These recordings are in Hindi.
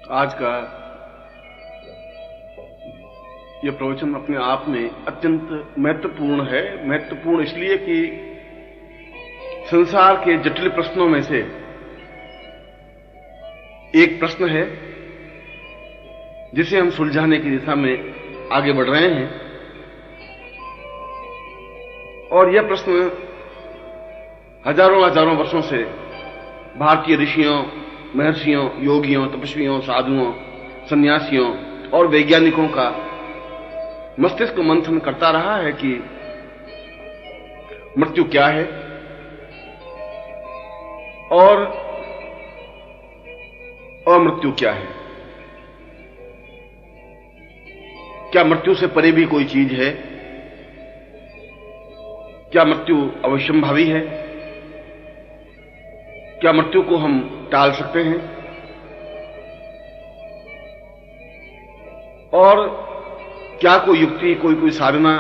आज का यह प्रवचन अपने आप में अत्यंत महत्वपूर्ण है। महत्वपूर्ण इसलिए कि संसार के जटिल प्रश्नों में से एक प्रश्न है जिसे हम सुलझाने की दिशा में आगे बढ़ रहे हैं, और यह प्रश्न हजारों वर्षों से भारतीय ऋषियों, महर्षियों, योगियों, तपस्वियों, साधुओं, सन्यासियों और वैज्ञानिकों का मस्तिष्क मंथन करता रहा है कि मृत्यु क्या है और अमृत्यु क्या है। क्या मृत्यु से परे भी कोई चीज है? क्या मृत्यु अवश्यंभावी है? क्या मृत्यु को हम टाल सकते हैं? और क्या कोई युक्ति, कोई साधना,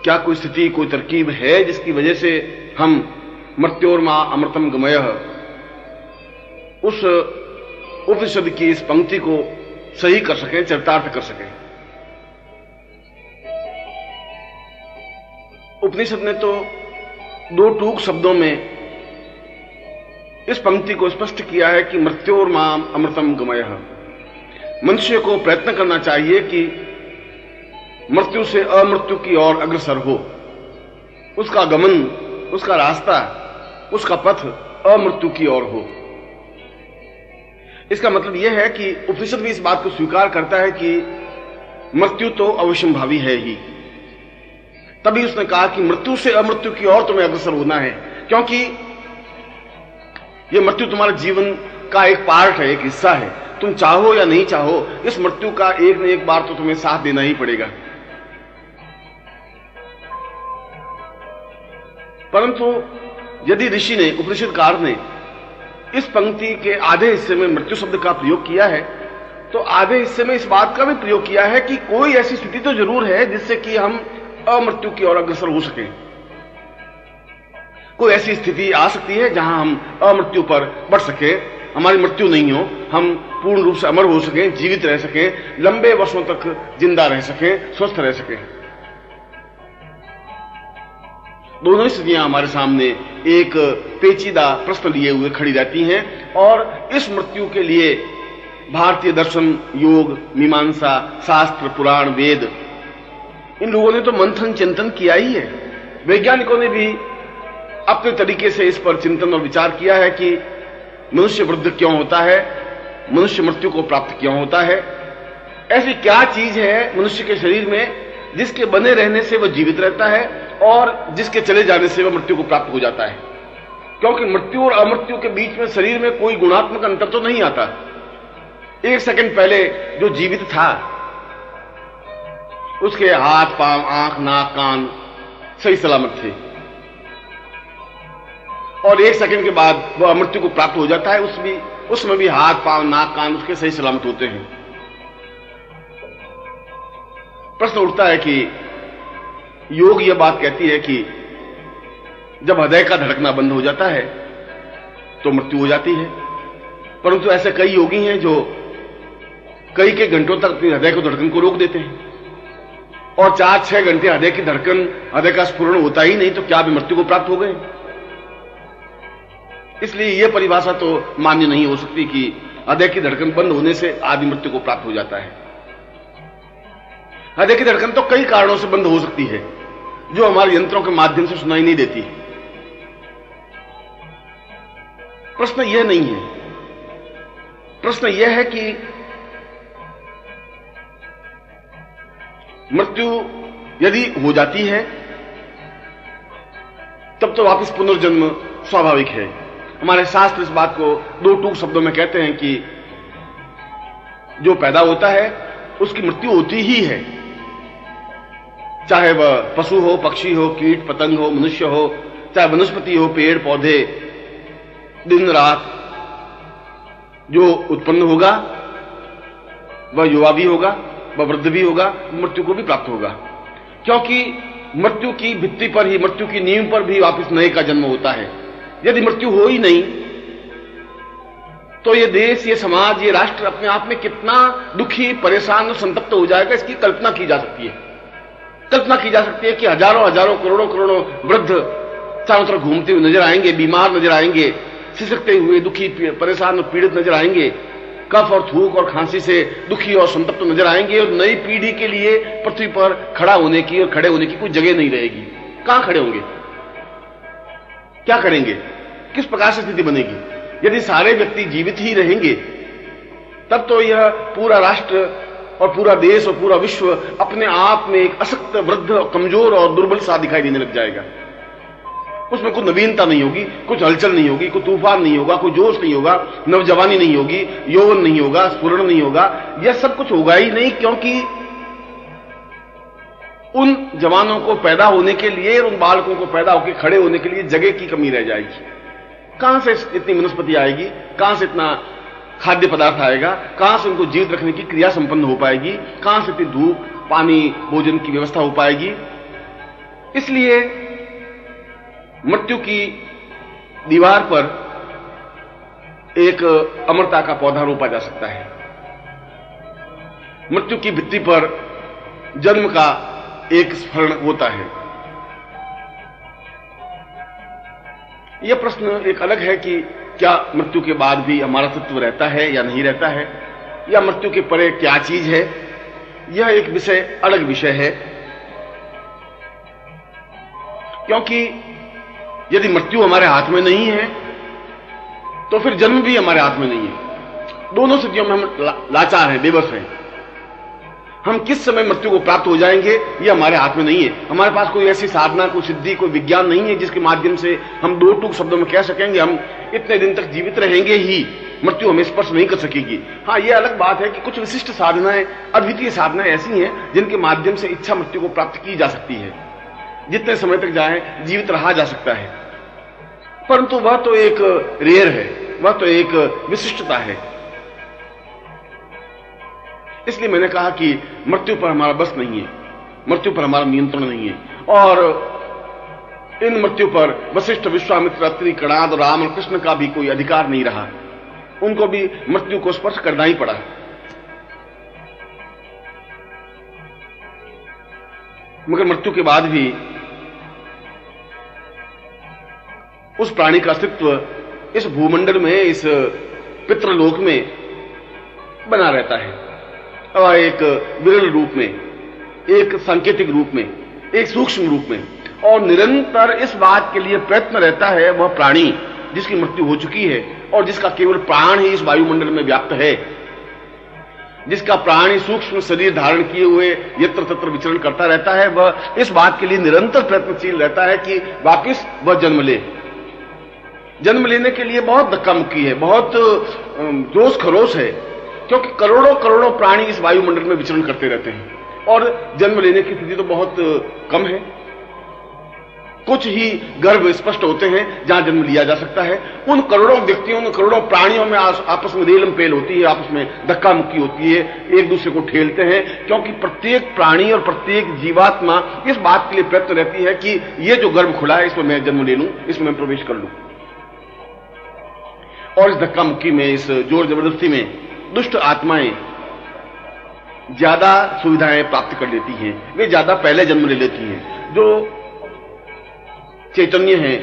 क्या कोई स्थिति, कोई तरकीब है जिसकी वजह से हम मृत्योर्मा अमृतम गमयः उस उपनिषद की इस पंक्ति को सही कर सकें, चरितार्थ कर सकें? उपनिषद ने तो दो टूक शब्दों में इस पंक्ति को स्पष्ट किया है कि मृत्योर्माम अमृतम गमयः। मनुष्य को प्रयत्न करना चाहिए कि मृत्यु से अमृत्यु की ओर अग्रसर हो। उसका गमन, उसका रास्ता, उसका पथ अमृत्यु की ओर हो। इसका मतलब यह है कि उपनिषद भी इस बात को स्वीकार करता है कि मृत्यु तो अवश्यंभावी है ही। तभी उसने कहा कि मृत्यु से अमृत्यु की ओर तुम्हें अग्रसर होना है, क्योंकि यह मृत्यु तुम्हारे जीवन का एक पार्ट है, एक हिस्सा है। तुम चाहो या नहीं चाहो, इस मृत्यु का एक न एक बार तो तुम्हें साथ देना ही पड़ेगा। परंतु यदि ऋषि ने, उपनिषदकार ने इस पंक्ति के आधे हिस्से में मृत्यु शब्द का प्रयोग किया है, तो आधे हिस्से में इस बात का भी प्रयोग किया है कि कोई ऐसी स्थिति तो जरूर है जिससे कि हम अमृत्यु की ओर अग्रसर हो सके। कोई ऐसी स्थिति आ सकती है जहां हम अमृत्यु पर बढ़ सके, हमारी मृत्यु नहीं हो, हम पूर्ण रूप से अमर हो सकें, जीवित रह सकें, लंबे वर्षों तक जिंदा रह सकें, स्वस्थ रह सकें। दोनों स्थितियां हमारे सामने एक पेचीदा प्रश्न लिए हुए खड़ी रहती हैं, और इस मृत्यु के लिए भारतीय दर्शन, योग, मीमांसा, शास्त्र, पुराण, वेद, इन लोगों ने तो मंथन चिंतन किया ही है। वैज्ञानिकों ने भी अपने तरीके से इस पर चिंतन और विचार किया है कि मनुष्य वृद्ध क्यों होता है, मनुष्य मृत्यु को प्राप्त क्यों होता है, ऐसी क्या चीज है मनुष्य के शरीर में जिसके बने रहने से वह जीवित रहता है और जिसके चले जाने से वह मृत्यु को प्राप्त हो जाता है। क्योंकि मृत्यु और अमृत्यु के बीच में शरीर में कोई गुणात्मक अंतर तो नहीं आता। एक सेकंड पहले जो जीवित था उसके हाथ, पांव, आंख, नाक, कान सही सलामत थे, और एक सेकंड के बाद वह मृत्यु को प्राप्त हो जाता है, उसमें भी हाथ, पांव, नाक, कान उसके सही सलामत होते हैं। प्रश्न उठता है कि योग यह बात कहती है कि जब हृदय का धड़कना बंद हो जाता है तो मृत्यु हो जाती है, परंतु ऐसे कई योगी हैं जो कई के घंटों तक अपनी हृदय को धड़कन को रोक देते हैं, और 4-6 घंटे हृदय की धड़कन, हृदय का स्फुरण होता ही नहीं, तो क्या भी मृत्यु को प्राप्त हो गए। इसलिए यह परिभाषा तो मान्य नहीं हो सकती कि हृदय की धड़कन बंद होने से आदमी मृत्यु को प्राप्त हो जाता है। हृदय की धड़कन तो कई कारणों से बंद हो सकती है जो हमारे यंत्रों के माध्यम से सुनाई नहीं देती। प्रश्न यह नहीं है, प्रश्न यह है कि मृत्यु यदि हो जाती है तब तो वापस पुनर्जन्म स्वाभाविक है। हमारे शास्त्र इस बात को दो टूक शब्दों में कहते हैं कि जो पैदा होता है उसकी मृत्यु होती ही है, चाहे वह पशु हो, पक्षी हो, कीट पतंग हो, मनुष्य हो, चाहे वनस्पति हो, पेड़ पौधे, दिन रात जो उत्पन्न होगा वह युवा भी होगा, वह वृद्ध भी होगा, मृत्यु को भी प्राप्त होगा। क्योंकि मृत्यु की भित्ति पर ही, मृत्यु की नींव पर भी वापस नए का जन्म होता है। यदि मृत्यु हो ही नहीं तो ये देश, ये समाज, ये राष्ट्र अपने आप में कितना दुखी, परेशान और संतप्त हो जाएगा, इसकी कल्पना की जा सकती है। कल्पना की जा सकती है कि हजारों हजारों, करोड़ों करोड़ों वृद्ध चारों तरफ घूमते हुए नजर आएंगे, बीमार नजर आएंगे, सिसकते हुए दुखी, परेशान और पीड़ित नजर आएंगे, कफ और थूक और खांसी से दुखी और संतप्त नजर आएंगे, और नई पीढ़ी के लिए पृथ्वी पर खड़ा होने की और खड़े होने की कोई जगह नहीं रहेगी। कहां खड़े होंगे? क्या करेंगे? किस प्रकार से स्थिति बनेगी? यदि सारे व्यक्ति जीवित ही रहेंगे तब तो यह पूरा राष्ट्र और पूरा देश और पूरा विश्व अपने आप में एक अशक्त, वृद्ध, कमजोर और दुर्बल सा दिखाई देने लग जाएगा। उसमें कोई नवीनता नहीं होगी, कुछ हलचल नहीं होगी, कोई तूफान नहीं होगा, कोई जोश नहीं होगा, नवजवानी नहीं होगी, यौवन नहीं होगा, स्फुरण नहीं होगा। यह सब कुछ होगा ही नहीं, क्योंकि उन जवानों को पैदा होने के लिए, उन बालकों को पैदा होकर खड़े होने के लिए जगह की कमी रह जाएगी। कहां से इतनी वनस्पति आएगी? कहां से इतना खाद्य पदार्थ आएगा? कहां से उनको जीवित रखने की क्रिया संपन्न हो पाएगी? कहां से इतनी धूप, पानी, भोजन की व्यवस्था हो पाएगी? इसलिए मृत्यु की दीवार पर एक अमरता का पौधा रोपा जा सकता है। मृत्यु की भित्ति पर जन्म का एक स्मरण होता है। यह प्रश्न एक अलग है कि क्या मृत्यु के बाद भी हमारा अस्तित्व रहता है या नहीं रहता है, या मृत्यु के परे क्या चीज है, यह एक विषय, अलग विषय है। क्योंकि यदि मृत्यु हमारे हाथ में नहीं है तो फिर जन्म भी हमारे हाथ में नहीं है। दोनों स्थितियों में हम लाचार हैं, बेबस हैं। हम किस समय मृत्यु को प्राप्त हो जाएंगे यह हमारे हाथ में नहीं है। हमारे पास कोई ऐसी साधना, कोई सिद्धि, कोई विज्ञान नहीं है जिसके माध्यम से हम दो टूक शब्दों में कह सकेंगे हम इतने दिन तक जीवित रहेंगे ही, मृत्यु हमें स्पर्श नहीं कर सकेगी। हाँ, यह अलग बात है कि कुछ विशिष्ट साधनाएं, अद्वितीय साधनाएं ऐसी हैं जिनके माध्यम से इच्छा मृत्यु को प्राप्त की जा सकती है, जितने समय तक जाए जीवित रहा जा सकता है। परंतु वह तो एक रेयर है, वह तो एक विशिष्टता है। इसलिए मैंने कहा कि मृत्यु पर हमारा बस नहीं है, मृत्यु पर हमारा नियंत्रण नहीं है, और इन मृत्यु पर वशिष्ठ, विश्वामित्र, अत्रि, कणाद, राम और कृष्ण का भी कोई अधिकार नहीं रहा। उनको भी मृत्यु को स्पर्श करना ही पड़ा। मगर मृत्यु के बाद भी उस प्राणी का अस्तित्व इस भूमंडल में, इस पितृलोक में बना रहता है, और एक विरल रूप में, एक सांकेतिक रूप में, एक सूक्ष्म रूप में, और निरंतर इस बात के लिए प्रयत्न रहता है वह प्राणी जिसकी मृत्यु हो चुकी है और जिसका केवल प्राण ही इस वायुमंडल में व्याप्त है, जिसका प्राण सूक्ष्म शरीर धारण किए हुए यत्र तत्र विचरण करता रहता है, वह इस बात के लिए निरंतर प्रयत्नशील रहता है कि वापिस वह जन्म ले। जन्म लेने के लिए बहुत धक्का मुक्की है, बहुत जोश खरोश है, क्योंकि करोड़ों करोड़ों प्राणी इस वायुमंडल में विचरण करते रहते हैं और जन्म लेने की स्थिति तो बहुत कम है। कुछ ही गर्भ स्पष्ट होते हैं जहां जन्म लिया जा सकता है। उन करोड़ों व्यक्तियों, उन करोड़ों प्राणियों में आपस में रेलम पेल होती है, आपस में धक्का मुक्की होती है, एक दूसरे को ठेलते हैं, क्योंकि प्रत्येक प्राणी और प्रत्येक जीवात्मा इस बात के लिए प्रयत्न रहती है कि ये जो गर्भ खुला है इसमें मैं जन्म ले लूं, इसमें मैं प्रवेश कर लूं। और इस धक्का मुक्की में, इस जोर जबरदस्ती में दुष्ट आत्माएं ज्यादा सुविधाएं प्राप्त कर लेती हैं, वे ज्यादा पहले जन्म ले लेती हैं। जो चैतन्य हैं,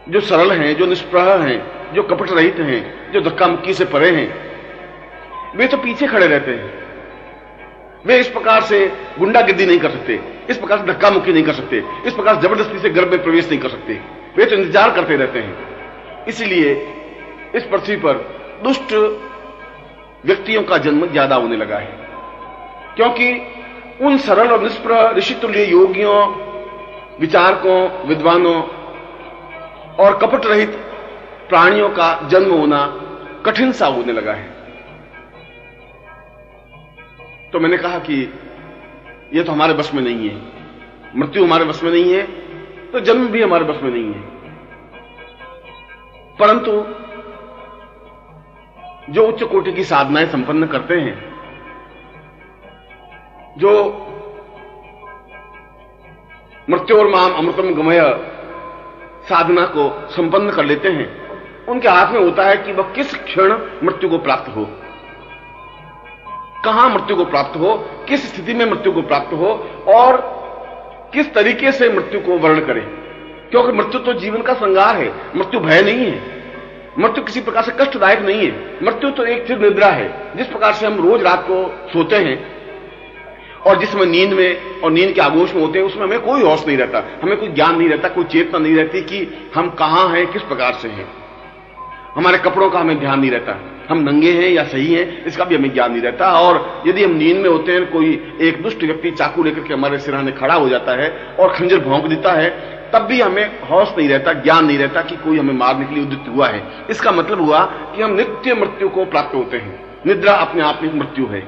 जो सरल हैं, जो निष्प्रह हैं, जो कपट रहित हैं, जो धक्का मुक्की से परे हैं, वे तो पीछे खड़े रहते हैं। वे इस प्रकार से गुंडागिर्दी नहीं कर सकते, इस प्रकार से धक्का मुक्की नहीं कर सकते, इस प्रकार से जबरदस्ती से गर्भ में प्रवेश नहीं कर सकते। वे तो इंतजार करते रहते हैं। इसलिए इस पृथ्वी पर दुष्ट व्यक्तियों का जन्म ज्यादा होने लगा है, क्योंकि उन सरल और निष्प्रह ऋषितुल्य योगियों, विचारकों, विद्वानों और कपट रहित प्राणियों का जन्म होना कठिन सा होने लगा है। तो मैंने कहा कि यह तो हमारे बस में नहीं है, मृत्यु हमारे बस में नहीं है, तो जन्म भी हमारे बस में नहीं है। परंतु जो उच्च कोटि की साधनाएं संपन्न करते हैं, जो मृत्योर्माम अमृतम गमय साधना को संपन्न कर लेते हैं, उनके हाथ में होता है कि वह किस क्षण मृत्यु को प्राप्त हो, कहां मृत्यु को प्राप्त हो, किस स्थिति में मृत्यु को प्राप्त हो और किस तरीके से मृत्यु को वर्ण करें। क्योंकि मृत्यु तो जीवन का श्रृंगार है, मृत्यु भय नहीं है, मृत्यु किसी प्रकार से कष्टदायक नहीं है। मृत्यु तो एक चिर निद्रा है। जिस प्रकार से हम रोज रात को सोते हैं और जिसमें नींद में और नींद के आगोश में होते हैं, उसमें हमें कोई होश नहीं रहता, हमें कोई ज्ञान नहीं रहता, कोई चेतना नहीं रहती कि हम कहां हैं, किस प्रकार से हैं। हमारे कपड़ों का हमें ध्यान नहीं रहता, हम नंगे हैं या सही हैं, इसका भी हमें ज्ञान नहीं रहता। और यदि हम नींद में होते हैं, कोई एक दुष्ट व्यक्ति चाकू लेकर के हमारे सिरहाने खड़ा हो जाता है और खंजर भौंक देता है, तब भी हमें होश नहीं रहता, ज्ञान नहीं रहता कि कोई हमें मारने के लिए उद्यत हुआ है। इसका मतलब हुआ कि हम नित्य मृत्यु को प्राप्त होते हैं। निद्रा अपने आप में मृत्यु है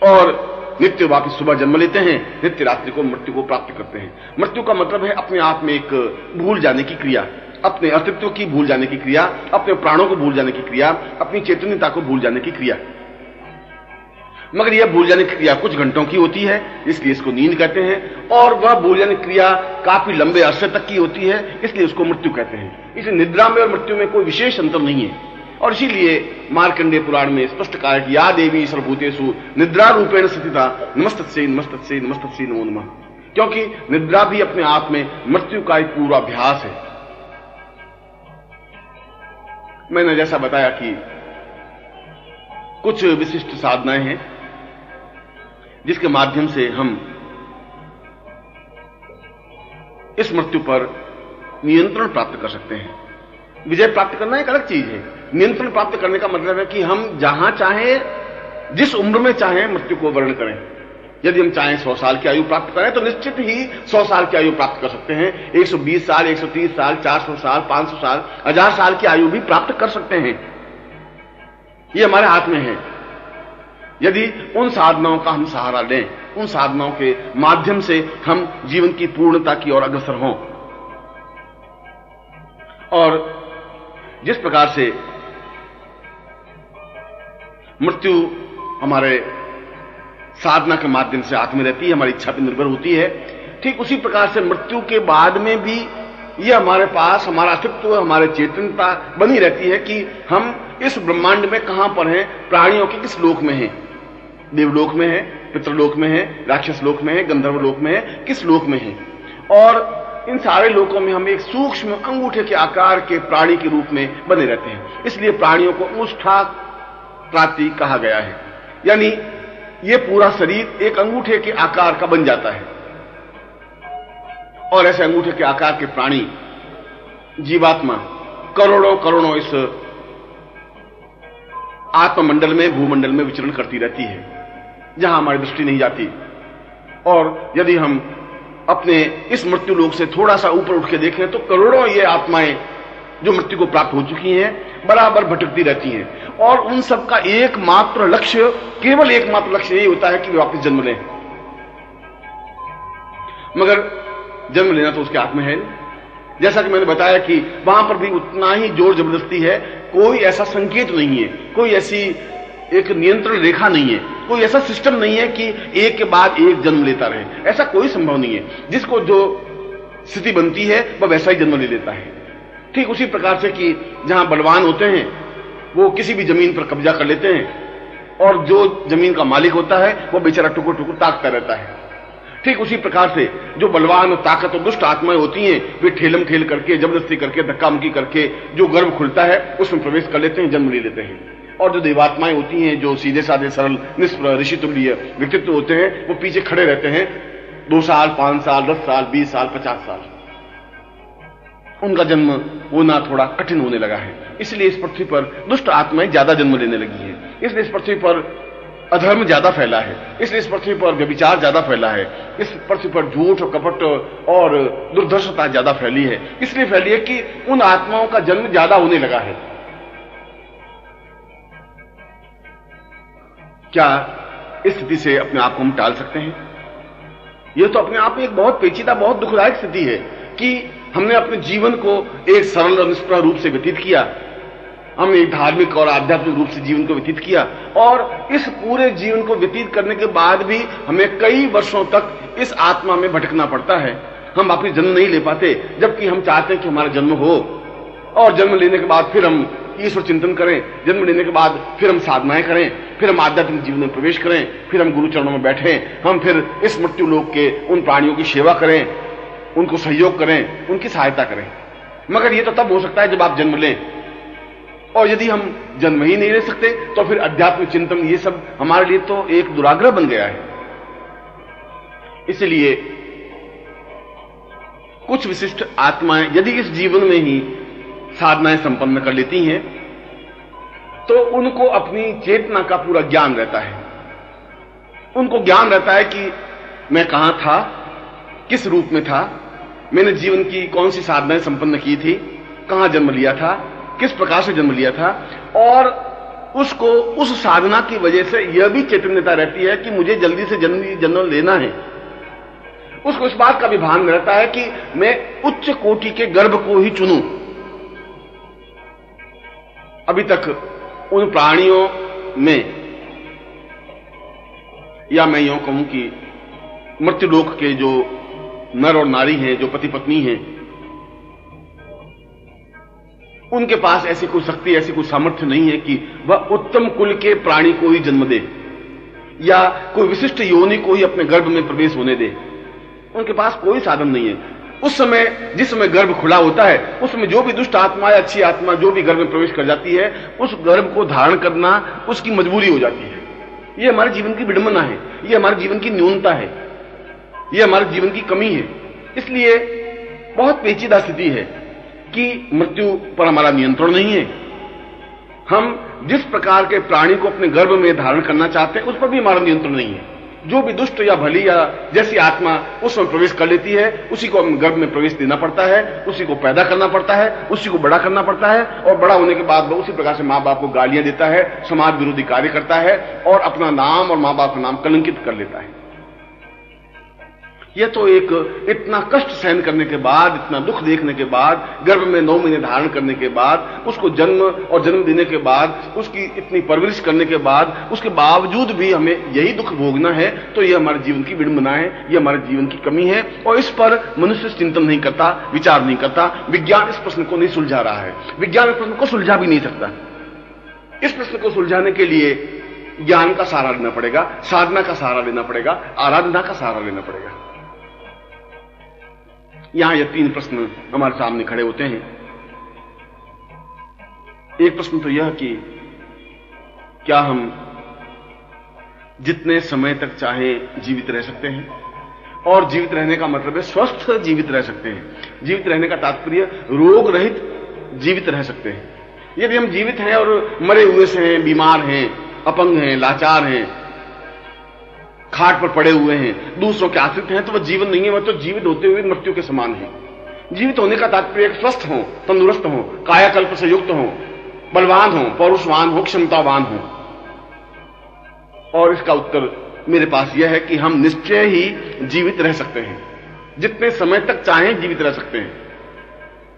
और नित्य वापिस सुबह जन्म लेते हैं, नित्य रात्रि को मृत्यु को प्राप्त करते हैं। मृत्यु का मतलब है अपने आप में एक भूल जाने की क्रिया, अपने अस्तित्व की भूल जाने की क्रिया, अपने प्राणों को भूल जाने की क्रिया, अपनी चैतन्यता को भूल जाने की क्रिया। मगर यह भूल जाने की क्रिया कुछ घंटों की होती है, इसलिए इसको नींद कहते हैं, और वह भूल जाने की क्रिया काफी लंबे अरसे तक की होती है, इसलिए उसको मृत्यु कहते हैं। इसलिए निद्रा में और मृत्यु में कोई विशेष अंतर नहीं है। और इसीलिए मार्कंडेय पुराण में स्पष्ट कहा है कि या देवी सर्वभूतेषु निद्रा रूपेण स्थिता नमस्तस्यै नमस्तस्यै नमस्तस्यै नमो नमः। क्योंकि निद्रा भी अपने आप में मृत्यु का एक पूर्वाभ्यास है। मैंने जैसा बताया कि कुछ विशिष्ट साधनाएं हैं जिसके माध्यम से हम इस मृत्यु पर नियंत्रण प्राप्त कर सकते हैं। विजय प्राप्त करना एक अलग चीज है। नियंत्रण प्राप्त करने का मतलब है कि हम जहां चाहें, जिस उम्र में चाहें मृत्यु को वर्ण करें। यदि हम चाहें 100 साल की आयु प्राप्त करें तो निश्चित ही 100 साल की आयु प्राप्त कर सकते हैं। 120 साल, 130 साल, 400 साल, 500 साल, 1000 साल की आयु भी प्राप्त कर सकते हैं। ये हमारे हाथ में है यदि उन साधनाओं का हम सहारा लें, उन साधनाओं के माध्यम से हम जीवन की पूर्णता की ओर अग्रसर हों। और जिस प्रकार से मृत्यु हमारे साधना के माध्यम से हाथ में रहती है, हमारी इच्छा पर निर्भर होती है, ठीक उसी प्रकार से मृत्यु के बाद में भी ये हमारे पास हमारा अस्तित्व, हमारे चेतनता बनी रहती है कि हम इस ब्रह्मांड में कहां पर हैं, प्राणियों के किस लोक में हैं, देवलोक में है, पितृलोक में है, राक्षस लोक में है, गंधर्व लोक में है, किस लोक में है। और इन सारे लोकों में हम एक सूक्ष्म अंगूठे के आकार के प्राणी के रूप में बने रहते हैं। इसलिए प्राणियों को अंगुष्ठा प्राति कहा गया है, यानी ये पूरा शरीर एक अंगूठे के आकार का बन जाता है। और ऐसे अंगूठे के आकार के प्राणी, जीवात्मा करोड़ों करोड़ों इस आत्ममंडल में, भूमंडल में विचरण करती रहती है, जहां हमारी दृष्टि नहीं जाती। और यदि हम अपने इस मृत्यु लोक से थोड़ा सा ऊपर उठ के देखें तो करोड़ों ये आत्माएं जो मृत्यु को प्राप्त हो चुकी हैं बराबर भटकती रहती हैं। और उन सब का एकमात्र लक्ष्य, केवल एकमात्र लक्ष्य यही होता है कि वे वापस जन्म लें। मगर जन्म लेना तो उसके हाथ में है। जैसा कि मैंने बताया कि वहां पर भी उतना ही जोर जबरदस्ती है, कोई ऐसा संकेत नहीं है, कोई ऐसी एक नियंत्रण रेखा नहीं है, कोई ऐसा सिस्टम नहीं है कि एक के बाद एक जन्म लेता रहे। ऐसा कोई संभव नहीं है। जिसको जो स्थिति बनती है वह वैसा ही जन्म ले लेता है। ठीक उसी प्रकार से कि जहां बलवान होते हैं वो किसी भी जमीन पर कब्जा कर लेते हैं और जो जमीन का मालिक होता है वो बेचारा टुकुर टुकुर ताकता रहता है। ठीक उसी प्रकार से जो बलवान और ताकत और दुष्ट आत्माएं होती हैं वे ठेलम ठेल करके, जबरदस्ती करके, धक्का मुक्की करके जो गर्भ खुलता है उसमें प्रवेश कर लेते हैं, जन्म ले लेते हैं। और जो देवात्माएं होती हैं, जो सीधे साधे सरल निष्प्रह ऋषि तुल्य व्यक्तित्व होते हैं, वो पीछे खड़े रहते हैं 2 साल, 5 साल, 10 साल, 20 साल, 50 साल। उनका जन्म होना थोड़ा कठिन होने लगा है। इसलिए इस पृथ्वी पर दुष्ट आत्माएं ज्यादा जन्म लेने लगी है। इसलिए इस पृथ्वी पर अधर्म ज्यादा फैला है। इसलिए इस पृथ्वी पर व्यभिचार ज्यादा फैला है। इस पृथ्वी पर झूठ और कपट और दुर्दर्शता ज्यादा फैली है। इसलिए फैली है कि उन आत्माओं का जन्म ज्यादा होने लगा है। क्या इस स्थिति से अपने आप को हम टाल सकते हैं? यह तो अपने आप में एक बहुत पेचीदा, बहुत दुखदायक स्थिति है कि हमने अपने जीवन को एक सरल और निष्प्रह रूप से व्यतीत किया, हमने एक धार्मिक और आध्यात्मिक रूप से जीवन को व्यतीत किया, और इस पूरे जीवन को व्यतीत करने के बाद भी हमें कई वर्षों तक इस आत्मा में भटकना पड़ता है। हम वापस जन्म नहीं ले पाते, जबकि हम चाहते हैं कि हमारा जन्म हो। और जन्म लेने के बाद फिर हम ईश्वर चिंतन करें, जन्म लेने के बाद फिर हम साधनाएं करें, फिर हम आध्यात्मिक जीवन में प्रवेश करें, फिर हम गुरु चरणों में बैठें, हम फिर इस मृत्यु लोक के उन प्राणियों की सेवा करें, उनको सहयोग करें, उनकी सहायता करें। मगर ये तो तब हो सकता है जब आप जन्म लें, और यदि हम जन्म ही नहीं ले सकते तो फिर अध्यात्म चिंतन ये सब हमारे लिए तो एक दुराग्रह बन गया है। इसलिए कुछ विशिष्ट आत्माएं यदि इस जीवन में ही साधनाएं संपन्न कर लेती हैं तो उनको अपनी चेतना का पूरा ज्ञान रहता है। उनको ज्ञान रहता है कि मैं कहां था, किस रूप में था, मैंने जीवन की कौन सी साधनाएं संपन्न की थी, कहां जन्म लिया था, किस प्रकार से जन्म लिया था, और उसको उस साधना की वजह से यह भी चैतन्यता रहती है कि मुझे जल्दी से जन्म लेना है। उसको इस बात का भी भान रहता है कि मैं उच्च कोटि के गर्भ को ही चुनूं। अभी तक उन प्राणियों में, या मैं यूं कहूं कि मृत्युलोक के जो नर और नारी हैं, जो पति पत्नी हैं, उनके पास ऐसी कोई शक्ति, ऐसी कोई सामर्थ्य नहीं है कि वह उत्तम कुल के प्राणी को ही जन्म दे या कोई विशिष्ट योनि को ही अपने गर्भ में प्रवेश होने दे। उनके पास कोई साधन नहीं है। उस समय, जिस समय गर्भ खुला होता है, उस समय जो भी दुष्ट आत्मा या अच्छी आत्मा जो भी गर्भ में प्रवेश कर जाती है, उस गर्भ को धारण करना उसकी मजबूरी हो जाती है। यह हमारे जीवन की विडंबना है, यह हमारे जीवन की न्यूनता है, यह हमारे जीवन की कमी है। इसलिए बहुत पेचीदा स्थिति है कि मृत्यु पर हमारा नियंत्रण नहीं है। हम जिस प्रकार के प्राणी को अपने गर्भ में धारण करना चाहते हैं उस पर भी हमारा नियंत्रण नहीं है। जो भी दुष्ट या भली या जैसी आत्मा उसमें प्रवेश कर लेती है, उसी को अपने गर्भ में प्रवेश देना पड़ता है, उसी को पैदा करना पड़ता है, उसी को बड़ा करना पड़ता है, और बड़ा होने के बाद वह उसी प्रकार से मां बाप को गालियां देता है, समाज विरोधी कार्य करता है और अपना नाम और मां बाप का नाम कलंकित कर लेता है। यह तो एक इतना कष्ट सहन करने के बाद, इतना दुख देखने के बाद, गर्भ में 9 महीने धारण करने के बाद, उसको जन्म और जन्म देने के बाद, उसकी इतनी परवरिश करने के बाद, उसके बावजूद भी हमें यही दुख भोगना है, तो यह हमारे जीवन की विडंबना है, यह हमारे जीवन की कमी है। और इस पर मनुष्य चिंतन नहीं करता, विचार नहीं करता। विज्ञान इस प्रश्न को नहीं सुलझा रहा है, विज्ञान इस प्रश्न को सुलझा भी नहीं सकता। इस प्रश्न को सुलझाने के लिए ज्ञान का सहारा लेना पड़ेगा, साधना का सहारा लेना पड़ेगा, आराधना का सहारा लेना पड़ेगा। यहां ये 3 प्रश्न हमारे सामने खड़े होते हैं। एक प्रश्न तो यह कि क्या हम जितने समय तक चाहे जीवित रह सकते हैं, और जीवित रहने का मतलब है स्वस्थ जीवित रह सकते हैं। जीवित रहने का तात्पर्य रोग रहित जीवित रह सकते हैं। यदि हम जीवित हैं और मरे हुए से हैं, बीमार हैं, अपंग हैं, लाचार हैं, खाट पर पड़े हुए हैं, दूसरों के आश्रित हैं, तो वह जीवन नहीं है, वह तो जीवित होते हुए मृत्यु के समान है। जीवित होने का तात्पर्य स्वस्थ हो, तंदुरुस्त हो, कायाकल्प से युक्त हो, बलवान हो, पौरुषवान हो, क्षमतावान हो। और इसका उत्तर मेरे पास यह है कि हम निश्चय ही जीवित रह सकते हैं, जितने समय तक चाहें जीवित रह सकते हैं।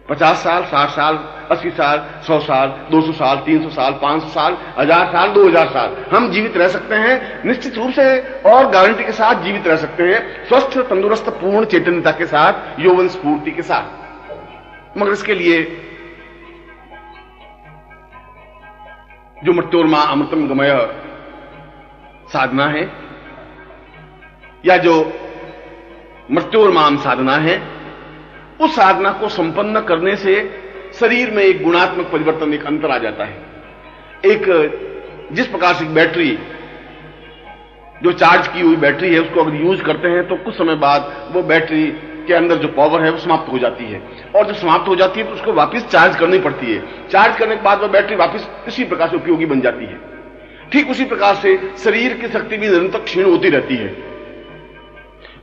50 साल, 60 साल, 80 साल, 100 साल, 200 साल, 300 साल, 500 साल, 1000 साल, 2000 साल हम जीवित रह सकते हैं, निश्चित रूप से और गारंटी के साथ जीवित रह सकते हैं, स्वस्थ, तंदुरुस्त, पूर्ण चैतन्यता के साथ, यौवन स्फूर्ति के साथ। मगर इसके लिए जो मृत्योर्मा अमृतम गमय साधना है, या जो मृत्योर्माम साधना है, उस साधना को संपन्न करने से शरीर में एक गुणात्मक परिवर्तन, एक अंतर आ जाता है। एक जिस प्रकार से बैटरी, जो चार्ज की हुई बैटरी है, उसको अगर यूज करते हैं तो कुछ समय बाद वो बैटरी के अंदर जो पावर है वो समाप्त हो जाती है, और जब समाप्त हो जाती है तो उसको वापस चार्ज करनी पड़ती है। चार्ज करने के बाद वो बैटरी वापस इसी प्रकार से उपयोगी बन जाती है। ठीक उसी प्रकार से शरीर की शक्ति भी निरंतर क्षीण होती रहती है,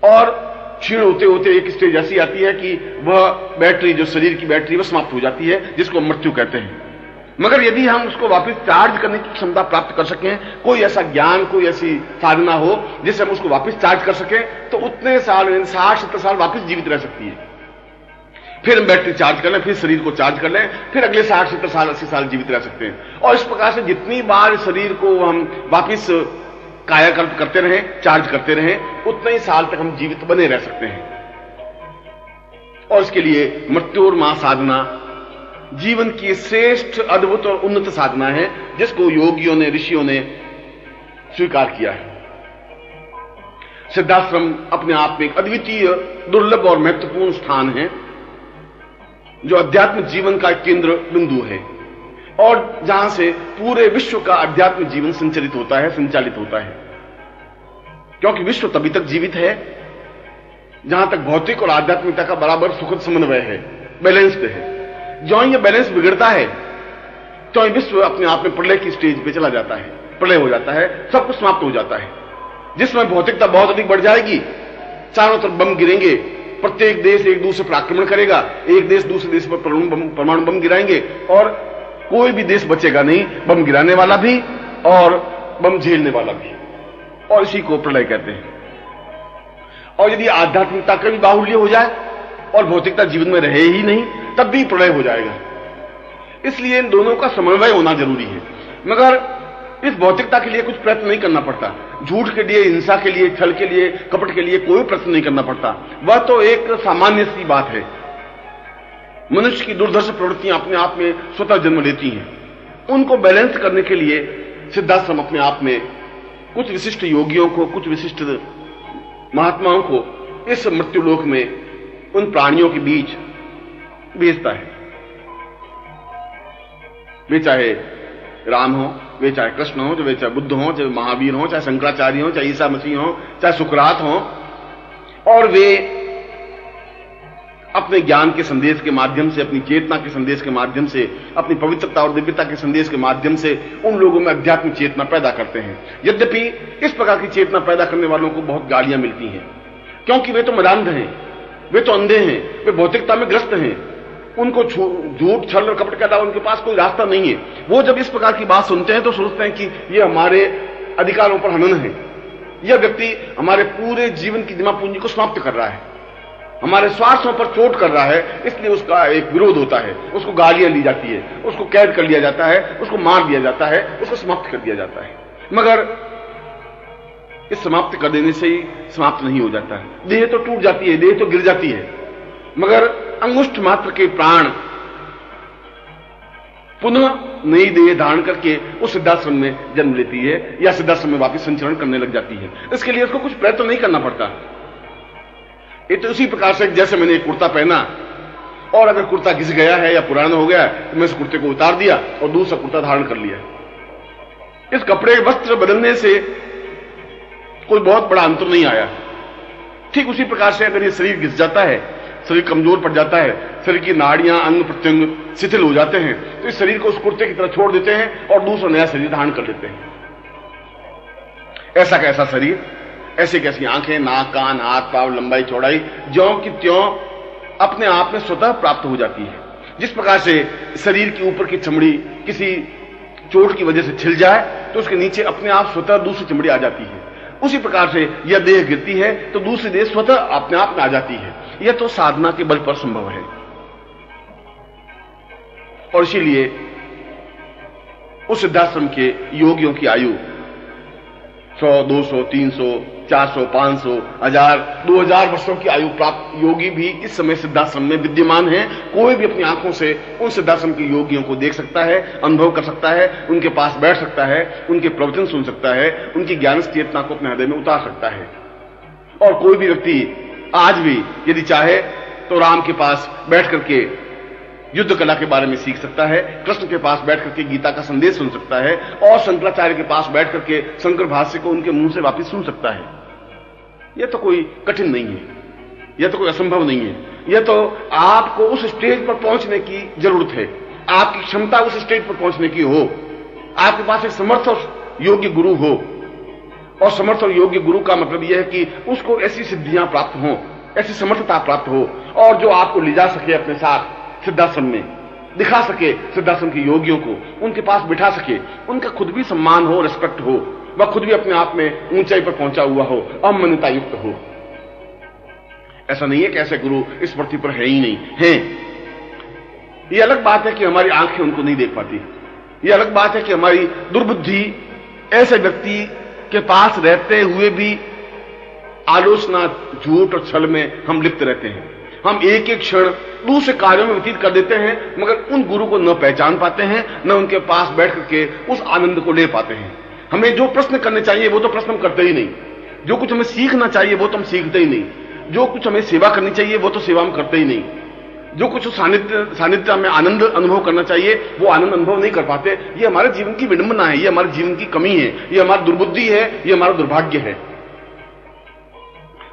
और क्षीण होते होते एक स्टेज ऐसी आती है कि वह बैटरी, जो शरीर की बैटरी, वह समाप्त हो जाती है, जिसको मृत्यु कहते हैं। मगर यदि हम उसको वापस चार्ज करने की क्षमता प्राप्त कर सकें, कोई ऐसा ज्ञान, कोई ऐसी साधना हो जिससे हम उसको वापस चार्ज कर सकें, तो उतने साल, 60-70 साल वापस जीवित रह सकती है। फिर हम बैटरी चार्ज कर लें, फिर शरीर को चार्ज कर लें, फिर अगले 60-70 साल, 80 साल जीवित रह सकते हैं। और इस प्रकार से जितनी बार शरीर को हम वापस कायाकल्प करते रहें, चार्ज करते रहें, उतने ही साल तक हम जीवित बने रह सकते हैं। और इसके लिए मृत्योर्मा साधना जीवन की श्रेष्ठ, अद्भुत और उन्नत साधना है, जिसको योगियों ने, ऋषियों ने स्वीकार किया है। सिद्धाश्रम अपने आप में एक अद्वितीय, दुर्लभ और महत्वपूर्ण स्थान है, जो अध्यात्म जीवन का केंद्र बिंदु है और जहां से पूरे विश्व का अध्यात्म जीवन संचालित होता है। क्योंकि विश्व तभी तक जीवित है जहां तक भौतिक और आध्यात्मिकता का बराबर सुखद समन्वय है, बैलेंस्ड है। जो ये बैलेंस बिगड़ता है तो विश्व अपने आप में प्रलय की स्टेज पे चला जाता है, प्रलय हो जाता है, सब कुछ समाप्त हो जाता है। जिसमें भौतिकता बहुत अधिक बढ़ जाएगी, चारों तरफ बम गिरेंगे, प्रत्येक देश एक दूसरे पर आक्रमण करेगा, एक देश दूसरे देश पर परमाणु बम गिराएंगे और कोई भी देश बचेगा नहीं, बम गिराने वाला भी और बम झेलने वाला भी, और इसी को प्रलय कहते हैं। और यदि आध्यात्मिकता का भी बाहुल्य हो जाए और भौतिकता जीवन में रहे ही नहीं, तब भी प्रलय हो जाएगा। इसलिए इन दोनों का समन्वय होना जरूरी है। मगर इस भौतिकता के लिए कुछ प्रयत्न नहीं करना पड़ता, झूठ के लिए, हिंसा के लिए, छल के लिए, कपट के लिए कोई प्रयत्न नहीं करना पड़ता। वह तो एक सामान्य सी बात है। मनुष्य की दुर्धर्ष प्रवृत्तियां अपने आप में स्वतः जन्म लेती हैं। उनको बैलेंस करने के लिए सिद्धाश्रम अपने आप में कुछ विशिष्ट योगियों को, कुछ विशिष्ट महात्माओं को इस मृत्युलोक में उन प्राणियों के बीच भेजता है। वे चाहे राम हो, वे चाहे कृष्ण हो, वे चाहे बुद्ध हो, चाहे महावीर हो, चाहे शंकराचार्य हो, चाहे ईसा मसीह हो, चाहे सुकरात हो, और वे अपने ज्ञान के संदेश के माध्यम से, अपनी चेतना के संदेश के माध्यम से, अपनी पवित्रता और दिव्यता के संदेश के माध्यम से उन लोगों में अध्यात्म चेतना पैदा करते हैं। यद्यपि इस प्रकार की चेतना पैदा करने वालों को बहुत गालियां मिलती हैं, क्योंकि वे तो मदांध हैं, वे तो अंधे हैं, वे भौतिकता में ग्रस्त हैं। उनको झूठ, छल और कपट के अलावा उनके पास कोई रास्ता नहीं है। वो जब इस प्रकार की बात सुनते हैं तो सोचते हैं कि ये हमारे अधिकारों पर हनन है, यह व्यक्ति हमारे पूरे जीवन की दिमाग पूंजी को समाप्त कर रहा है, हमारे स्वार्थों पर चोट कर रहा है, इसलिए उसका एक विरोध होता है, उसको गालियां ली जाती है, उसको कैद कर लिया जाता है, उसको मार दिया जाता है, उसको समाप्त कर दिया जाता है। मगर इस समाप्त कर देने से ही समाप्त नहीं हो जाता है। देह तो टूट जाती है, देह तो गिर जाती है, मगर अंगुष्ठ मात्र के प्राण पुनः नई देह धारण करके उस सिद्धाश्रम में जन्म लेती है या सिद्धाश्रम में वापस संचरण करने लग जाती है। इसके लिए उसको कुछ प्रयत्न नहीं करना पड़ता। ये तो उसी प्रकार से जैसे मैंने एक कुर्ता पहना और अगर कुर्ता घिस गया है या पुराना हो गया तो मैं इस कुर्ते को उतार दिया और दूसरा कुर्ता धारण कर लिया। इस कपड़े वस्त्र बदलने से कोई बहुत बड़ा अंतर नहीं आया। ठीक उसी प्रकार से अगर ये शरीर घिस जाता है, शरीर कमजोर पड़ जाता है, शरीर की नाड़ियां, अंग प्रत्यंग शिथिल हो जाते हैं, तो इस शरीर को उस कुर्ते की तरह छोड़ देते हैं और दूसरा नया शरीर धारण कर लेते हैं। ऐसा कैसा शरीर, ऐसे कैसी आंखें, नाक, कान, हाथ, पांव, लंबाई, चौड़ाई ज्यों की त्यों अपने आप में स्वतः प्राप्त हो जाती है। जिस प्रकार से शरीर के ऊपर की चमड़ी किसी चोट की वजह से छिल जाए तो उसके नीचे अपने आप स्वतः दूसरी चमड़ी आ जाती है, उसी प्रकार से यह देह गिरती है तो दूसरी देह स्वतः अपने आप में आ जाती है। यह तो साधना के बल पर संभव है। और इसीलिए उस सिद्धाश्रम के योगियों की आयु 100, 200, 300, 400, 500, 1000, 2000 वर्षों की आयु प्राप्त योगी भी इस समय सिद्धाश्रम में विद्यमान है। कोई भी अपनी आंखों से उन सिद्धाश्रम के योगियों को देख सकता है, अनुभव कर सकता है, उनके पास बैठ सकता है, उनके प्रवचन सुन सकता है, उनकी ज्ञान चेतना को अपने हृदय में उतार सकता है। और कोई भी व्यक्ति आज भी यदि चाहे तो राम के पास बैठ करके युद्ध कला के बारे में सीख सकता है, कृष्ण के पास बैठ करके गीता का संदेश सुन सकता है और शंकराचार्य के पास बैठ करके शंकर भाष्य को उनके मुंह से वापस सुन सकता है। यह तो कोई कठिन नहीं है, यह तो कोई असंभव नहीं है। यह तो आपको उस स्टेज पर पहुंचने की जरूरत है, आपकी क्षमता उस स्टेज पर पहुंचने की हो, आपके पास एक समर्थ और योग्य गुरु हो। और समर्थ और योग्य गुरु का मतलब यह है कि उसको ऐसी सिद्धियां प्राप्त हो, ऐसी समर्थता प्राप्त हो और जो आपको ले जा सके अपने साथ सिद्धाश्रम में, दिखा सके सिद्धाश्रम के योगियों को, उनके पास बिठा सके, उनका खुद भी सम्मान हो, रिस्पेक्ट हो, वह खुद भी अपने आप में ऊंचाई पर पहुंचा हुआ हो, अमन्यता युक्त हो। ऐसा नहीं है कि ऐसे गुरु इस पृथ्वी पर है ही नहीं, हैं। यह अलग बात है कि हमारी आंखें उनको नहीं देख पाती, यह अलग बात है कि हमारी दुर्बुद्धि ऐसे व्यक्ति के पास रहते हुए भी आलोचना, झूठ और छल में हम लिप्त रहते हैं। हम एक एक क्षण दूसरे कार्यों में व्यतीत कर देते हैं, मगर उन गुरु को न पहचान पाते हैं, न उनके पास बैठ करके उस आनंद को ले पाते हैं। हमें जो प्रश्न करने चाहिए वो तो प्रश्न हम करते ही नहीं, जो कुछ हमें सीखना चाहिए वो तो हम सीखते ही नहीं, जो कुछ हमें सेवा करनी चाहिए वो तो सेवा हम करते ही नहीं, जो कुछ सानिध्य में आनंद अनुभव करना चाहिए वो आनंद अनुभव नहीं कर पाते। ये हमारे जीवन की विडंबना है, ये हमारे जीवन की कमी है, ये हमारी दुर्बुद्धि है, ये हमारा दुर्भाग्य है।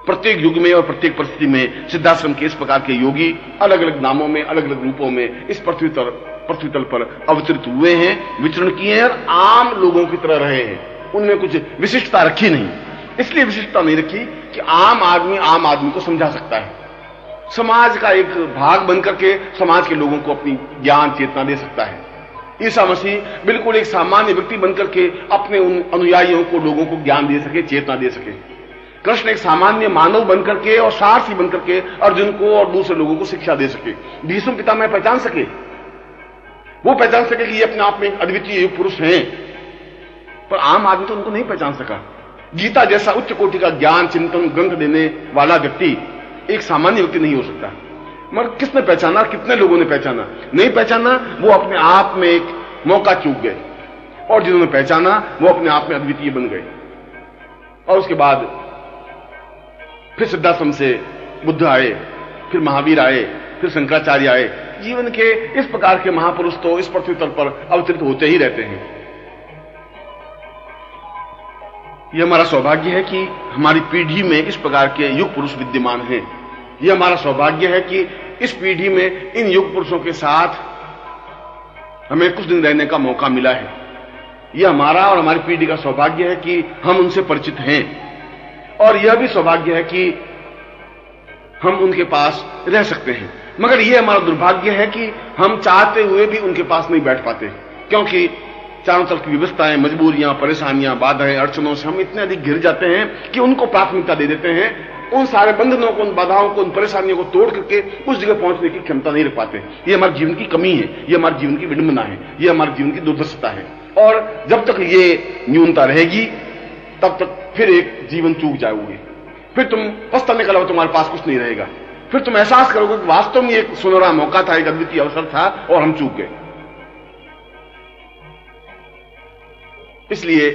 प्रत्येक युग में और प्रत्येक परिस्थिति में सिद्धाश्रम के इस प्रकार के योगी अलग अलग नामों में, अलग अलग रूपों में इस पृथ्वी तल पर अवतरित हुए हैं, विचरण किए हैं और आम लोगों की तरह रहे हैं। उनमें कुछ विशिष्टता रखी नहीं। इसलिए विशिष्टता नहीं रखी कि आम आदमी को समझा सकता है, समाज का एक भाग बनकर के समाज के लोगों को अपनी ज्ञान चेतना दे सकता है। ईसा मसीह बिल्कुल एक सामान्य व्यक्ति बनकर के अपने उन अनुयायियों को, लोगों को ज्ञान दे सके, चेतना दे सके। कृष्ण एक सामान्य मानव बनकर के और सारथी बनकर के अर्जुन को और दूसरे लोगों को शिक्षा दे सके। भीष्म पितामह पहचान सके, वो पहचान सके कि ये अपने आप में एक अद्वितीय युग पुरुष हैं, पर आम आदमी तो उनको नहीं पहचान सका। गीता जैसा उच्च कोटि का ज्ञान चिंतन ग्रंथ देने वाला व्यक्ति एक सामान्य व्यक्ति नहीं हो सकता। मगर किसने पहचाना, कितने लोगों ने पहचाना? नहीं पहचाना, वो अपने आप में एक मौका चूक गए, और जिन्होंने पहचाना वो अपने आप में अद्वितीय बन गए। और उसके बाद फिर सिद्धाश्रम से बुद्ध आए, फिर महावीर आए, फिर शंकराचार्य आए। जीवन के इस प्रकार के महापुरुष तो इस पृथ्वी तल पर अवतरित होते ही रहते हैं। यह हमारा सौभाग्य है कि हमारी पीढ़ी में इस प्रकार के युग पुरुष विद्यमान हैं। यह हमारा सौभाग्य है कि इस पीढ़ी में इन युग पुरुषों के साथ हमें कुछ दिन रहने का मौका मिला है। यह हमारा और हमारी पीढ़ी का सौभाग्य है कि हम उनसे परिचित हैं, और यह भी सौभाग्य है कि हम उनके पास रह सकते हैं। मगर यह हमारा दुर्भाग्य है कि हम चाहते हुए भी उनके पास नहीं बैठ पाते, क्योंकि चारों तरफ की व्यवस्थाएं, मजबूरियां, परेशानियां, बाधाएं, अड़चनों से हम इतने अधिक घिर जाते हैं कि उनको प्राथमिकता दे देते हैं। उन सारे बंधनों को, उन बाधाओं को, उन परेशानियों को तोड़ करके उस जगह पहुंचने की क्षमता नहीं रख पाते। ये हमारे जीवन की कमी है, ये हमारे जीवन की विडंबना है, ये हमारे जीवन की दुर्दशा है। और जब तक ये न्यूनता रहेगी तब तक फिर एक जीवन चूक जाओगे, फिर तुम पछताने के अलावा तुम्हारे पास कुछ नहीं रहेगा। फिर तुम एहसास करोगे कि वास्तव में एक सुनहरा मौका था, एक अद्वितीय अवसर था और हम चूक गए। इसलिए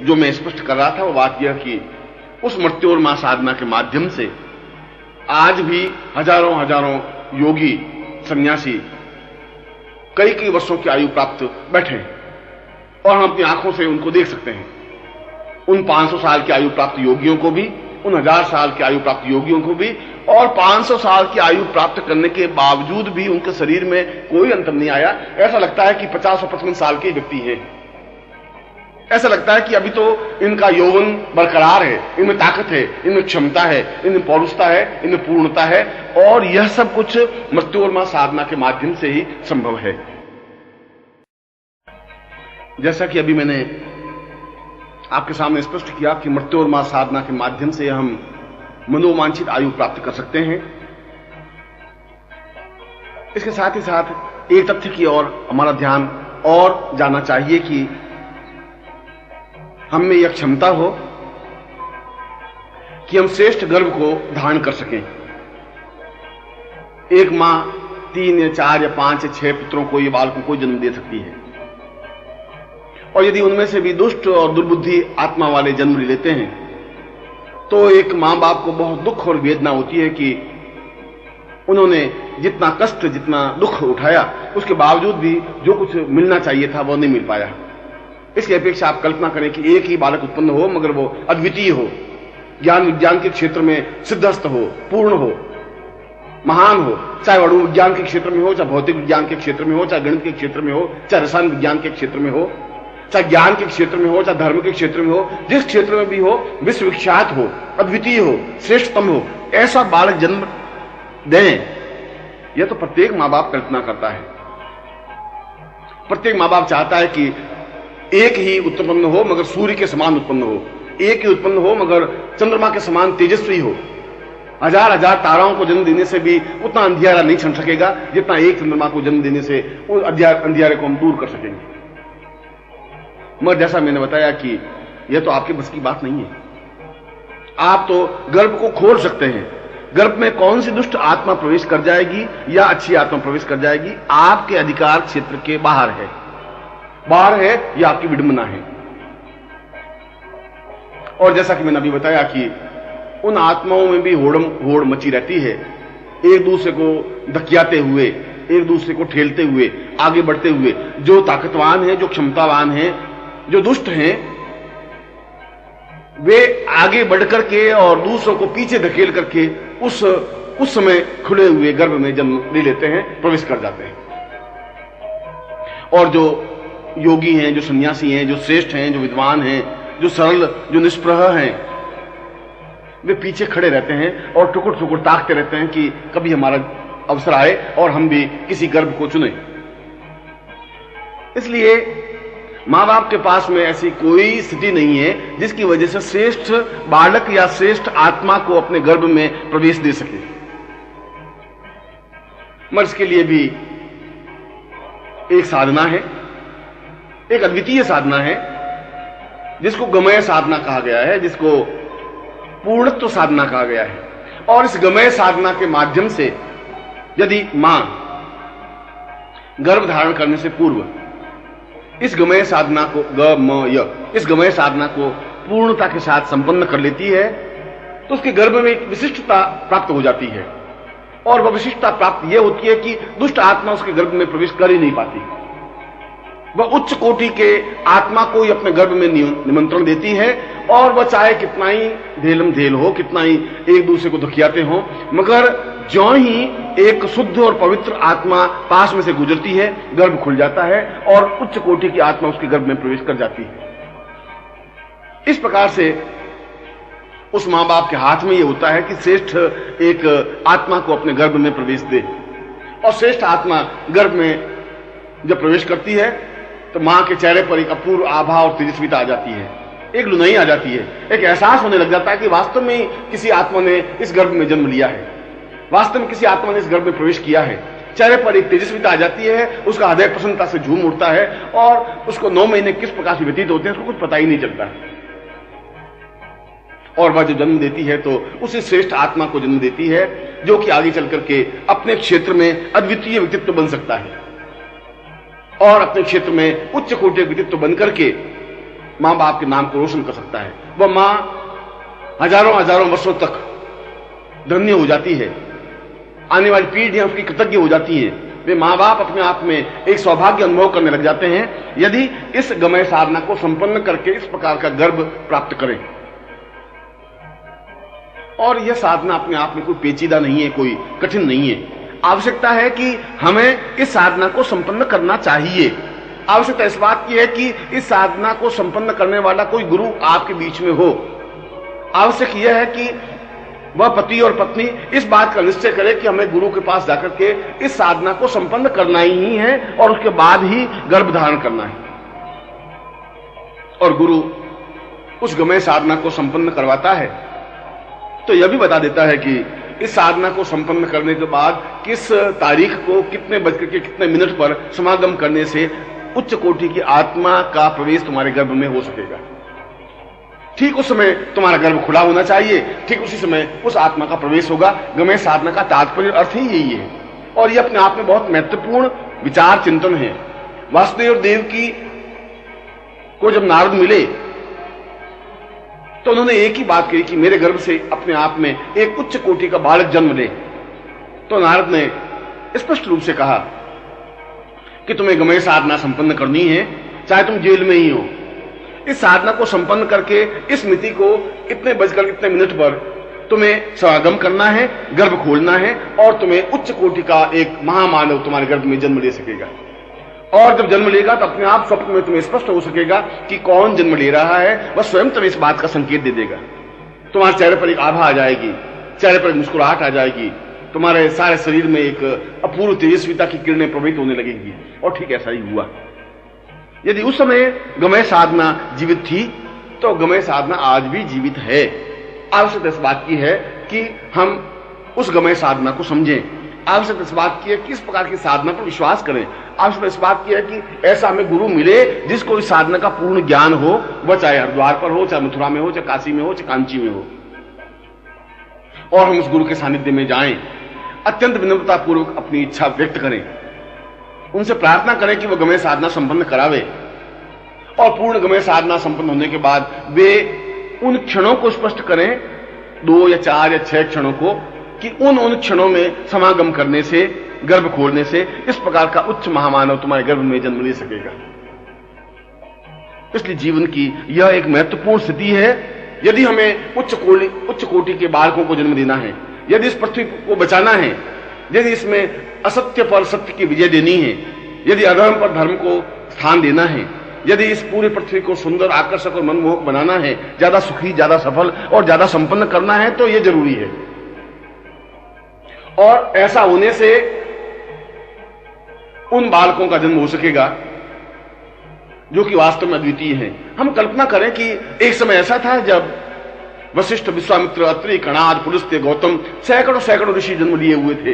जो मैं स्पष्ट कर रहा था वो बात यह कि उस मृत्योर्मा साधना के माध्यम से आज भी हजारों योगी सन्यासी कई वर्षों की आयु प्राप्त बैठे हैं, और हम अपनी आंखों से उनको देख सकते हैं। उन 500 साल की आयु प्राप्त योगियों को भी, उन 1000 साल की आयु प्राप्त योगियों को भी, और 500 साल की आयु प्राप्त करने के बावजूद भी उनके शरीर में कोई अंतर नहीं आया। ऐसा लगता है कि 50 और 55 साल के व्यक्ति हैं। ऐसा लगता है कि अभी तो इनका यौवन बरकरार है, इनमें ताकत है, इनमें क्षमता है, इनमें पौरुषता है, इनमें पूर्णता है, और यह सब कुछ मृत्योर्मा साधना के माध्यम से ही संभव है। जैसा कि अभी मैंने आपके सामने स्पष्ट किया कि मृत्योर्मा साधना के माध्यम से हम मनोवांछित आयु प्राप्त कर सकते हैं। इसके साथ ही साथ एक तथ्य की ओर हमारा ध्यान और जाना चाहिए कि हम में यह क्षमता हो कि हम श्रेष्ठ गर्भ को धारण कर सकें। एक मां 3 या 4 या 5 या 6 पुत्रों को, ये बालकों को जन्म दे सकती है, और यदि उनमें से भी दुष्ट और दुर्बुद्धि आत्मा वाले जन्म लेते हैं तो एक मां बाप को बहुत दुख और वेदना होती है कि उन्होंने जितना कष्ट, जितना दुख उठाया, उसके बावजूद भी जो कुछ मिलना चाहिए था वो नहीं मिल पाया। इसकी अपेक्षा आप कल्पना करें कि एक ही बालक उत्पन्न हो, मगर वो अद्वितीय हो, ज्ञान विज्ञान के क्षेत्र में सिद्धस्त हो, पूर्ण हो, महान हो, चाहे अणु विज्ञान के क्षेत्र में हो, चाहे भौतिक विज्ञान के क्षेत्र में हो, चाहे गणित के क्षेत्र में हो, चाहे रसायन विज्ञान के क्षेत्र में हो, चाहे ज्ञान के क्षेत्र में हो, चाहे धर्म के क्षेत्र में हो, जिस क्षेत्र में भी हो, विश्वविख्यात हो, अद्वितीय हो, श्रेष्ठतम हो, ऐसा बालक जन्म दें, यह तो प्रत्येक मां बाप कल्पना करता है। प्रत्येक मां बाप चाहता है कि एक ही उत्पन्न हो मगर सूर्य के समान उत्पन्न हो, एक ही उत्पन्न हो मगर चंद्रमा के समान तेजस्वी हो। 1000 ताराओं को जन्म देने से भी उतना अंधियारा नहीं छन सकेगा जितना एक चंद्रमा को जन्म देने से उस अंधियारे को हम दूर कर सकेंगे। मगर जैसा मैंने बताया कि यह तो आपके बस की बात नहीं है। आप तो गर्भ को खोल सकते हैं, गर्भ में कौन सी दुष्ट आत्मा प्रवेश कर जाएगी या अच्छी आत्मा प्रवेश कर जाएगी, आपके अधिकार क्षेत्र के बाहर है। बाहर है या आपकी विडंबना है। और जैसा कि मैंने अभी बताया कि उन आत्माओं में भी होड़ मची रहती है, एक दूसरे को धकियाते हुए, एक दूसरे को ठेलते हुए, आगे बढ़ते हुए। जो ताकतवान है, जो क्षमतावान है, जो दुष्ट हैं, वे आगे बढ़कर के और दूसरों को पीछे धकेल करके उस समय खुले हुए गर्भ में जन्म ले लेते हैं, प्रवेश कर जाते हैं। और जो योगी हैं, जो सन्यासी हैं, जो श्रेष्ठ हैं, जो विद्वान हैं, जो सरल, जो निष्प्रह हैं, वे पीछे खड़े रहते हैं और टुकुर टुकुर ताकते रहते हैं कि कभी हमारा अवसर आए और हम भी किसी गर्भ को चुने। इसलिए मां बाप के पास में ऐसी कोई स्थिति नहीं है जिसकी वजह से श्रेष्ठ बालक या श्रेष्ठ आत्मा को अपने गर्भ में प्रवेश दे सके। मगर इसके लिए भी एक साधना है, एक अद्वितीय साधना है, जिसको गमय साधना कहा गया है, जिसको पूर्णत्व साधना कहा गया है। और इस गमय साधना के माध्यम से यदि मां गर्भ धारण करने से पूर्व इस गमय साधना को इस गमय साधना को पूर्णता के साथ संपन्न कर लेती है, तो उसके गर्भ में एक विशिष्टता प्राप्त हो जाती है। और वह विशिष्टता प्राप्त यह होती है कि दुष्ट आत्मा उसके गर्भ में प्रवेश कर ही नहीं पाती। वह उच्च कोटि के आत्मा को ही अपने गर्भ में निमंत्रण देती है, और वह चाहे कितना ही ढेलम ढेल हो, कितना ही एक दूसरे को धकियाते हो, मगर ज्यों ही एक शुद्ध और पवित्र आत्मा पास में से गुजरती है, गर्भ खुल जाता है और उच्च कोटि की आत्मा उसके गर्भ में प्रवेश कर जाती है। इस प्रकार से उस मां बाप के हाथ में यह होता है कि श्रेष्ठ एक आत्मा को अपने गर्भ में प्रवेश दे। और श्रेष्ठ आत्मा गर्भ में जब प्रवेश करती है तो मां के चेहरे पर एक अपूर्व आभा और तेजस्विता आ जाती है, एक लुनाई आ जाती है, एक एहसास होने लग जाता है कि वास्तव में किसी आत्मा ने इस गर्भ में जन्म लिया है, वास्तव में किसी आत्मा ने इस गर्भ में प्रवेश किया है। चेहरे पर एक तेजस्विता आ जाती है, उसका हृदय प्रसन्नता से झूम उठता है, और उसको 9 महीने किस प्रकार से व्यतीत होते हैं उसको कुछ पता ही नहीं चलता। और वह जो जन्म देती है तो उसी श्रेष्ठ आत्मा को जन्म देती है, जो कि आगे चल करके अपने क्षेत्र में अद्वितीय व्यक्तित्व बन सकता है और अपने क्षेत्र में उच्च कोटि व्यक्तित्व बनकर के मां बाप के नाम को रोशन कर सकता है। वह मां हजारों वर्षों तक धन्य हो जाती है, आने वाली पीढ़ियां उसकी कृतज्ञ हो जाती है। वे मां बाप अपने आप में एक सौभाग्य अनुभव करने लग जाते हैं यदि इस गमय साधना को संपन्न करके इस प्रकार का गर्भ प्राप्त करें। और यह साधना अपने आप में कोई पेचीदा नहीं है, कोई कठिन नहीं है। आवश्यकता है कि हमें इस साधना को संपन्न करना चाहिए। आवश्यकता इस बात की है कि इस साधना को संपन्न करने वाला कोई गुरु आपके बीच में हो। आवश्यक यह है कि वह पति और पत्नी इस बात का निश्चय करे कि हमें गुरु के पास जाकर के इस साधना को संपन्न करना ही है और उसके बाद ही गर्भ धारण करना है। और गुरु उस गमय साधना को संपन्न करवाता है तो यह भी बता देता है कि इस साधना को संपन्न करने के बाद किस तारीख को कितने बज करके कितने मिनट पर समागम करने से उच्च कोटि की आत्मा का प्रवेश तुम्हारे गर्भ में हो सकेगा। ठीक उस समय तुम्हारा गर्भ खुला होना चाहिए, ठीक उसी समय उस आत्मा का प्रवेश होगा। गमय साधना का तात्पर्य अर्थ ही यही है। और यह अपने आप में बहुत महत्वपूर्ण विचार चिंतन है। वासुदेव देव की को जब नारद मिले तो उन्होंने एक ही बात कही कि मेरे गर्भ से अपने आप में एक उच्च कोटि का बालक जन्म ले। तो नारद ने स्पष्ट रूप से कहा कि तुम्हें गमय साधना संपन्न करनी है, चाहे तुम जेल में ही हो। इस साधना को संपन्न करके इस मिति को इतने बजकर इतने मिनट पर तुम्हें समागम करना है, गर्भ खोलना है, और तुम्हें उच्च कोटि का एक महामानव तुम्हारे गर्भ में जन्म ले सकेगा। और जब जन्म लेगा तो अपने आप स्वप्न में तुम्हें स्पष्ट हो सकेगा कि कौन जन्म ले रहा है। वह स्वयं तुम्हें इस बात का संकेत दे देगा। तुम्हारे चेहरे पर एक आभा आ जाएगी, चेहरे पर एक मुस्कुराहट आ जाएगी, तुम्हारे सारे शरीर में एक अपूर्व तेजस्विता की किरणें प्रभावित होने लगेंगी। और ठीक ऐसा ही हुआ। यदि उस समय गमय साधना जीवित थी तो गमय साधना आज भी जीवित है। आवश्यकता इस बात की है कि हम उस गमय साधना को समझें। आवश्यकता इस बात की है कि इस प्रकार की साधना पर विश्वास करें। आवश्यकता इस बात की है कि ऐसा हमें गुरु मिले जिसको इस साधना का पूर्ण ज्ञान हो, वह चाहे हरिद्वार पर हो, चाहे मथुरा में हो, चाहे काशी में हो, चाहे कांची में हो। और हम उस गुरु के सानिध्य में जाएं, अत्यंत विनम्रता पूर्वक अपनी इच्छा व्यक्त करें, उनसे प्रार्थना करें कि वह गमय साधना संपन्न करावे, और पूर्ण गमय साधना संपन्न होने के बाद वे उन क्षणों को स्पष्ट करें, 2 या 4 या 6 क्षणों को, कि उन क्षणों में समागम करने से, गर्भ खोलने से इस प्रकार का उच्च महामानव तुम्हारे गर्भ में जन्म ले सकेगा। इसलिए जीवन की यह एक महत्वपूर्ण स्थिति है। यदि हमें उच्च कोटि के बालकों को जन्म देना है, यदि इस पृथ्वी को बचाना है, यदि इसमें असत्य पर सत्य की विजय देनी है, यदि अधर्म पर धर्म को स्थान देना है, यदि इस पूरी पृथ्वी को सुंदर, आकर्षक और मनमोहक बनाना है, ज्यादा सुखी, ज्यादा सफल और ज्यादा संपन्न करना है, तो यह जरूरी है। और ऐसा होने से उन बालकों का जन्म हो सकेगा जो कि वास्तव में अद्वितीय हैं। हम कल्पना करें कि एक समय ऐसा था जब वशिष्ठ, विश्वामित्र, अत्रि, कणाद, पुलस्त्य, गौतम, सैकड़ों ऋषि जन्म लिए हुए थे।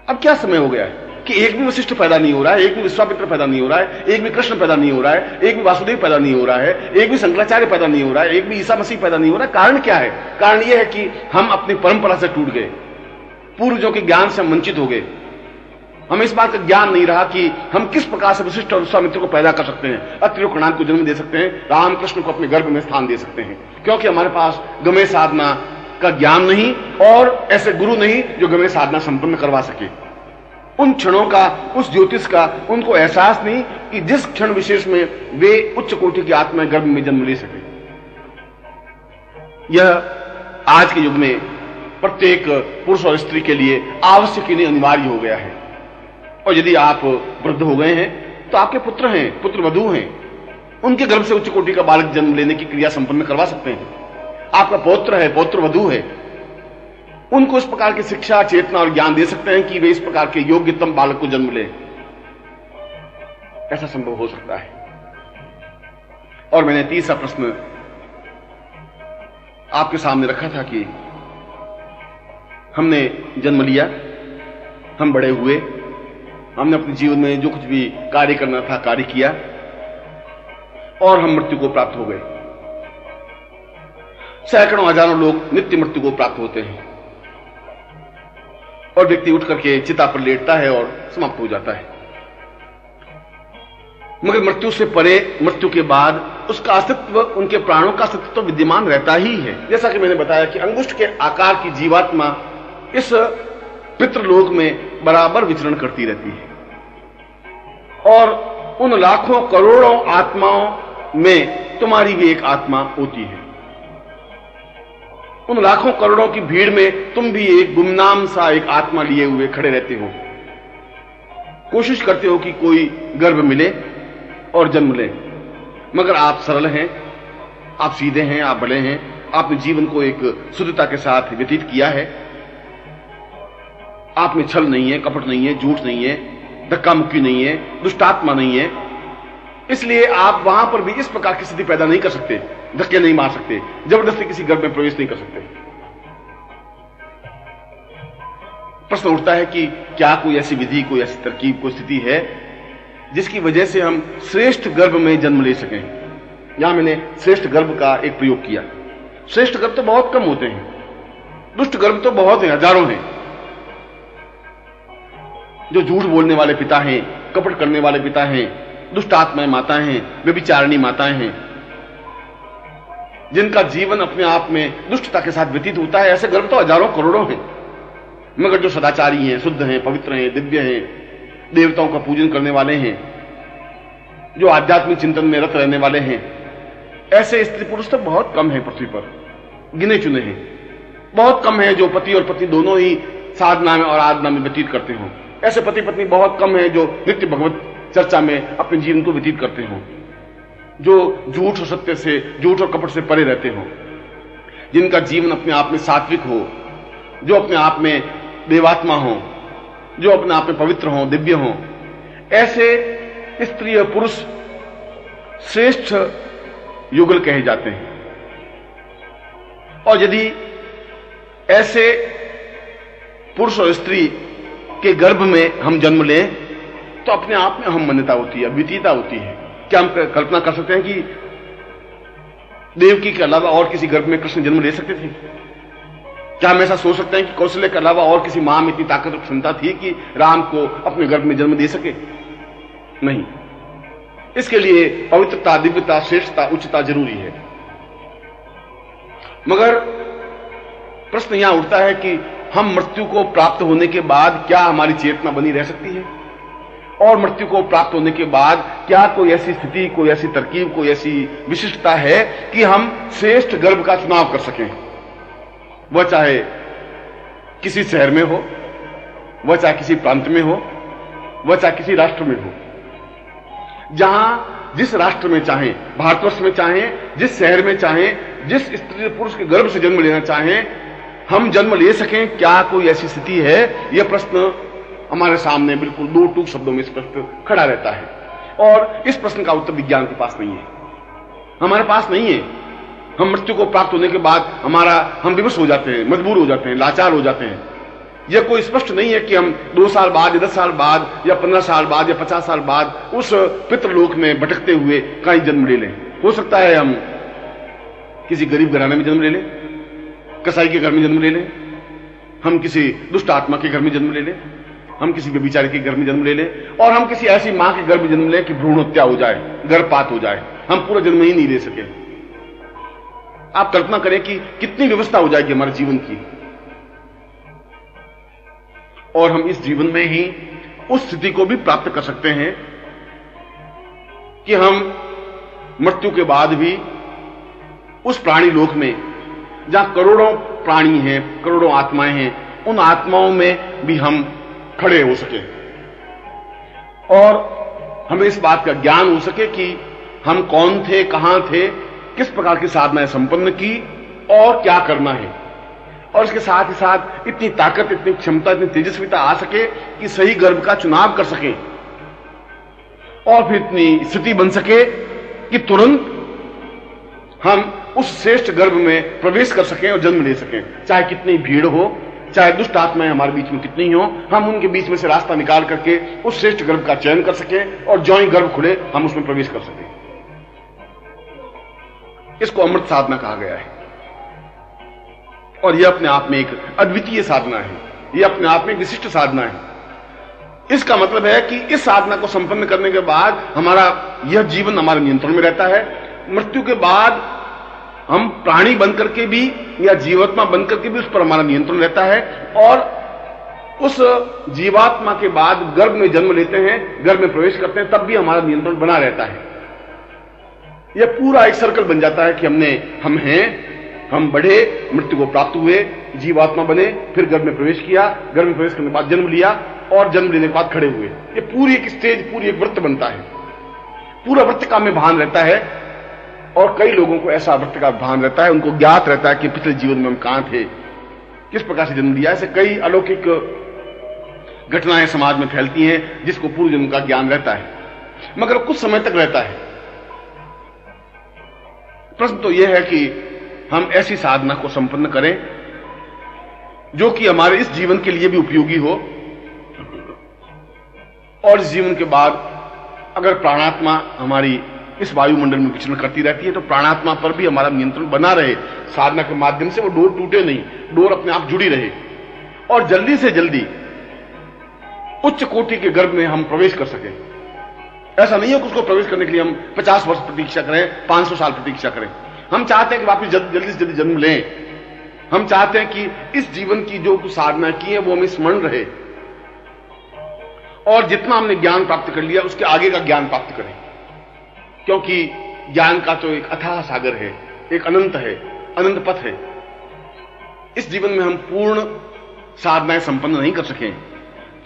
अब क्या समय हो गया है कि एक भी वशिष्ठ पैदा नहीं हो रहा है, एक भी विश्वामित्र पैदा नहीं हो रहा है, एक भी कृष्ण पैदा नहीं हो रहा है, एक भी वासुदेव पैदा नहीं हो रहा है, एक भी शंकराचार्य पैदा नहीं हो रहा है, एक भी ईसा मसीह पैदा नहीं हो रहा है। कारण क्या है? कारण यह है कि हम अपनी परंपरा से टूट गए, पूर्वजों के ज्ञान से हम वंचित हो गए। हमें इस बात का ज्ञान नहीं रहा कि हम किस प्रकार से वशिष्ठ और विश्वामित्र को पैदा कर सकते हैं, अत्रि और कणाद को जन्म दे सकते हैं, रामकृष्ण को अपने गर्भ में स्थान दे सकते हैं, क्योंकि हमारे पास गमय साधना का ज्ञान नहीं और ऐसे गुरु नहीं जो गमय साधना संपन्न करवा सके। उन क्षणों का, उस ज्योतिष का उनको एहसास नहीं कि जिस क्षण विशेष में वे उच्च कोटि की आत्मा गर्भ में जन्म ले सके। यह आज के युग में प्रत्येक पुरुष और स्त्री के लिए आवश्यक नहीं, अनिवार्य हो गया है। और यदि आप वृद्ध हो गए हैं तो आपके पुत्र हैं, पुत्र वधू हैं, उनके गर्भ से उच्च कोटि का बालक जन्म लेने की क्रिया संपन्न करवा सकते हैं। आपका पौत्र है, पौत्र वधू है, उनको इस प्रकार की शिक्षा, चेतना और ज्ञान दे सकते हैं कि वे इस प्रकार के योग्यतम बालक को जन्म ले। ऐसा संभव हो सकता है। और मैंने तीसरा प्रश्न आपके सामने रखा था कि हमने जन्म लिया, हम बड़े हुए, हमने अपने जीवन में जो कुछ भी कार्य करना था कार्य किया, और हम मृत्यु को प्राप्त हो गए। सैकड़ों हजारों लोग नित्य मृत्यु को प्राप्त होते हैं और व्यक्ति उठ करके चिता पर लेटता है और समाप्त हो जाता है। मगर मृत्यु से परे, मृत्यु के बाद उसका अस्तित्व, उनके प्राणों का अस्तित्व तो विद्यमान रहता ही है। जैसा कि मैंने बताया कि अंगुष्ठ के आकार की जीवात्मा इस पितृलोक में बराबर विचरण करती रहती है, और उन लाखों करोड़ों आत्माओं में तुम्हारी भी एक आत्मा होती है। उन लाखों करोड़ों की भीड़ में तुम भी एक गुमनाम सा एक आत्मा लिए हुए खड़े रहते हो, कोशिश करते हो कि कोई गर्भ मिले और जन्म ले। मगर आप सरल हैं, आप सीधे हैं, आप बड़े हैं, आपने जीवन को एक शुद्धता के साथ व्यतीत किया है। आप में छल नहीं है, कपट नहीं है, झूठ नहीं है, धक्का मुक्की नहीं है, दुष्टात्मा नहीं है। इसलिए आप वहां पर भी इस प्रकार की स्थिति पैदा नहीं कर सकते, धक्के नहीं मार सकते, जबरदस्ती किसी गर्भ में प्रवेश नहीं कर सकते। प्रश्न उठता है कि क्या कोई ऐसी विधि, कोई ऐसी तरकीब, कोई स्थिति है जिसकी वजह से हम श्रेष्ठ गर्भ में जन्म ले सकें? यहां मैंने श्रेष्ठ गर्भ का एक प्रयोग किया। श्रेष्ठ गर्भ तो बहुत कम होते हैं, दुष्ट गर्भ तो बहुत हैं, हजारों हैं। जो झूठ बोलने वाले पिता हैं, कपट करने वाले पिता हैं, दुष्ट आत्माएं माताएं हैं, व्यभिचारिणी माताएं हैं, जिनका जीवन अपने आप में दुष्टता के साथ व्यतीत होता है, ऐसे गर्भ तो हजारों करोड़ों हैं। मगर जो सदाचारी हैं, शुद्ध हैं, पवित्र हैं, दिव्य हैं, देवताओं का पूजन करने वाले हैं, जो आध्यात्मिक चिंतन में रत रहने वाले हैं, ऐसे स्त्री पुरुष तो बहुत कम हैं पृथ्वी पर, गिने चुने हैं। बहुत कम है जो पति और पत्नी दोनों ही साधना में और आराधना में व्यतीत करते हों। ऐसे पति पत्नी बहुत कम है जो नित्य भगवत चर्चा में अपने जीवन को व्यतीत करते हों, जो झूठ और सत्य से, झूठ और कपट से परे रहते हों, जिनका जीवन अपने आप में सात्विक हो, जो अपने आप में देवात्मा हो, जो अपने आप में पवित्र हो, दिव्य हो। ऐसे स्त्री और पुरुष श्रेष्ठ युगल कहे जाते हैं। और यदि ऐसे पुरुष और स्त्री के गर्भ में हम जन्म लें तो अपने आप में हम मान्यता होती है, अद्वितीयता होती है। क्या हम कल्पना कर सकते हैं कि देवकी के अलावा और किसी गर्भ में कृष्ण जन्म ले सकते थे? क्या हम ऐसा सोच सकते हैं कि कौशल्या के अलावा और किसी मां में इतनी ताकत और क्षमता थी कि राम को अपने गर्भ में जन्म दे सके? नहीं। इसके लिए पवित्रता, दिव्यता, श्रेष्ठता, उच्चता जरूरी है। मगर प्रश्न यहां उठता है कि हम मृत्यु को प्राप्त होने के बाद क्या हमारी चेतना बनी रह सकती है? और मृत्यु को प्राप्त होने के बाद क्या कोई ऐसी स्थिति, कोई ऐसी तरकीब, कोई ऐसी विशिष्टता है कि हम श्रेष्ठ गर्भ का चुनाव कर सकें? वह चाहे किसी शहर में हो, वह चाहे किसी प्रांत में हो, वह चाहे किसी राष्ट्र में हो। जहां जिस राष्ट्र में चाहें, भारतवर्ष में चाहें, जिस शहर में चाहें, जिस स्त्री पुरुष के गर्भ से जन्म लेना चाहें, हम जन्म ले सकें, क्या कोई ऐसी स्थिति है? यह प्रश्न हमारे सामने बिल्कुल दो टूक शब्दों में स्पष्ट खड़ा रहता है। और इस प्रश्न का उत्तर विज्ञान के पास नहीं है, हमारे पास नहीं है। हम मृत्यु को प्राप्त होने के बाद हम विवश हो जाते हैं, मजबूर हो जाते हैं, लाचार हो जाते हैं। यह कोई स्पष्ट नहीं है कि हम 2 साल बाद या 10 साल बाद या 15 साल बाद या 50 साल बाद उस पितृलोक में भटकते हुए कहीं जन्म ले लें। हो सकता है हम किसी गरीब घराने में जन्म ले लें, कसाई के घर में जन्म ले लें, हम किसी दुष्ट आत्मा के घर में जन्म ले लें, हम किसी व्यभिचारी के घर में जन्म ले लें, और हम किसी ऐसी मां के घर में जन्म लें कि भ्रूण हत्या हो जाए, गर्भपात हो जाए, हम पूरा जन्म ही नहीं ले सके। आप कल्पना करें कि कितनी व्यवस्था हो जाएगी हमारे जीवन की, और हम इस जीवन में ही उस स्थिति को भी प्राप्त कर सकते हैं कि हम मृत्यु के बाद भी उस प्राणी लोक में, जहां करोड़ों प्राणी हैं, करोड़ों आत्माएं हैं, उन आत्माओं में भी हम खड़े हो सके और हमें इस बात का ज्ञान हो सके कि हम कौन थे, कहां थे, किस प्रकार की साधनाएं संपन्न की और क्या करना है। और इसके साथ ही साथ इतनी ताकत, इतनी क्षमता, इतनी तेजस्विता आ सके कि सही गर्भ का चुनाव कर सके, और फिर इतनी स्थिति बन सके कि तुरंत हम उस श्रेष्ठ गर्भ में प्रवेश कर सकें और जन्म ले सकें। चाहे कितनी भीड़ हो, चाहे दुष्ट आत्माएं हमारे बीच में कितनी हो, हम उनके बीच में से रास्ता निकाल करके उस श्रेष्ठ गर्भ का चयन कर सकें, और जो ही गर्भ खुले हम उसमें प्रवेश कर सकें। इसको अमृत साधना कहा गया है, और यह अपने आप में एक अद्वितीय साधना है, यह अपने आप में एक विशिष्ट साधना है। इसका मतलब है कि इस साधना को संपन्न करने के बाद हमारा यह जीवन हमारे नियंत्रण में रहता है। मृत्यु के बाद हम प्राणी बनकर के भी या जीवात्मा बनकर के भी उस पर हमारा नियंत्रण रहता है, और उस जीवात्मा के बाद गर्भ में जन्म लेते हैं, गर्भ में प्रवेश करते हैं, तब भी हमारा नियंत्रण बना रहता है। यह पूरा एक सर्कल बन जाता है कि हम बढ़े, मृत्यु को प्राप्त हुए, जीवात्मा बने, फिर गर्भ में प्रवेश किया, गर्भ में प्रवेश करने के बाद जन्म लिया, और जन्म लेने के बाद खड़े हुए। ये पूरी एक स्टेज, पूरी एक वृत्त बनता है, पूरा वृत्त का में भान रहता है। और कई लोगों को ऐसा वृत्त का भान रहता है, उनको ज्ञात रहता है कि पिछले जीवन में हम कहां थे, किस प्रकार से जन्म लिया। ऐसे कई अलौकिक घटनाएं समाज में फैलती हैं जिसको पूर्व जन्म का ज्ञान रहता है, मगर कुछ समय तक रहता है। प्रश्न तो यह है कि हम ऐसी साधना को संपन्न करें जो कि हमारे इस जीवन के लिए भी उपयोगी हो, और इस जीवन के बाद अगर प्राणात्मा हमारी इस वायुमंडल में विचरण करती रहती है तो प्राणात्मा पर भी हमारा नियंत्रण बना रहे। साधना के माध्यम से वो डोर टूटे नहीं, डोर अपने आप जुड़ी रहे, और जल्दी से जल्दी उच्च कोटि के गर्भ में हम प्रवेश कर सकें। ऐसा नहीं है कि उसको प्रवेश करने के लिए हम 50 वर्ष प्रतीक्षा करें, 500 साल प्रतीक्षा करें। हम चाहते हैं कि वापस जल्दी से जल्दी जन्म लें। हम चाहते हैं कि इस जीवन की जो कुछ साधना की है वो हमें स्मरण रहे, और जितना हमने ज्ञान प्राप्त कर लिया उसके आगे का ज्ञान प्राप्त करें, क्योंकि ज्ञान का तो एक अथाह सागर है, एक अनंत है, अनंत पथ है। इस जीवन में हम पूर्ण साधनाएं संपन्न नहीं कर सके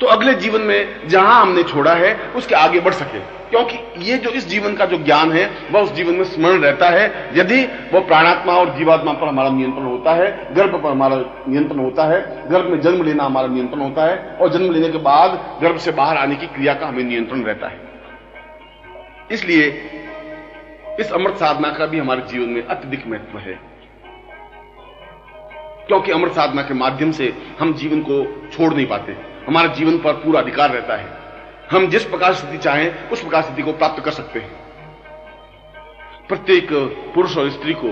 तो अगले जीवन में जहां हमने छोड़ा है उसके आगे बढ़ सके, क्योंकि ये जो इस जीवन का जो ज्ञान है वह उस जीवन में स्मरण रहता है। यदि वो प्राणात्मा और जीवात्मा पर हमारा नियंत्रण होता है, गर्भ पर हमारा नियंत्रण होता है, गर्भ में जन्म लेना हमारा नियंत्रण होता है, और जन्म लेने के बाद गर्भ से बाहर आने की क्रिया का हमें नियंत्रण रहता है। इसलिए इस अमृत साधना का भी हमारे जीवन में अत्यधिक महत्व है, क्योंकि अमृत साधना के माध्यम से हम जीवन को छोड़ नहीं पाते, हमारे जीवन पर पूरा अधिकार रहता है। हम जिस प्रकार स्थिति चाहें उस प्रकार स्थिति को प्राप्त कर सकते हैं। प्रत्येक पुरुष और स्त्री को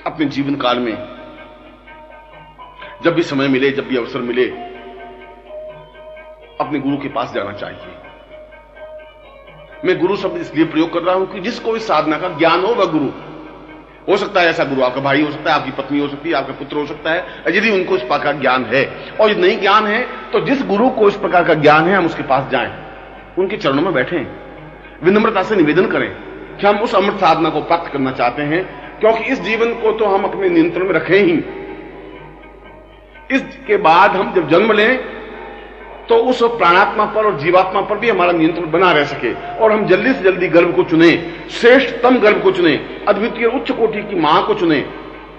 अपने जीवन काल में जब भी समय मिले, जब भी अवसर मिले, अपने गुरु के पास जाना चाहिए। मैं गुरु शब्द इसलिए प्रयोग कर रहा हूं कि जिसको इस साधना का ज्ञान हो वह गुरु हो सकता है। ऐसा गुरु आपका भाई हो सकता है, आपकी पत्नी हो सकती है, आपका पुत्र हो सकता है, यदि उनको इस प्रकार का ज्ञान है। और यदि नहीं ज्ञान है तो जिस गुरु को इस प्रकार का ज्ञान है हम उसके पास जाएं, उनके चरणों में बैठें, विनम्रता से निवेदन करें कि हम उस अमृत साधना को प्राप्त करना चाहते हैं, क्योंकि इस जीवन को तो हम अपने नियंत्रण में रखें ही। इसके बाद हम जब जन्म लें तो उस प्राणात्मा पर और जीवात्मा पर भी हमारा नियंत्रण बना रह सके और हम जल्दी से जल्दी गर्भ को चुने, श्रेष्ठतम गर्भ को चुने, अद्वितीय उच्च कोटि की मां को चुने,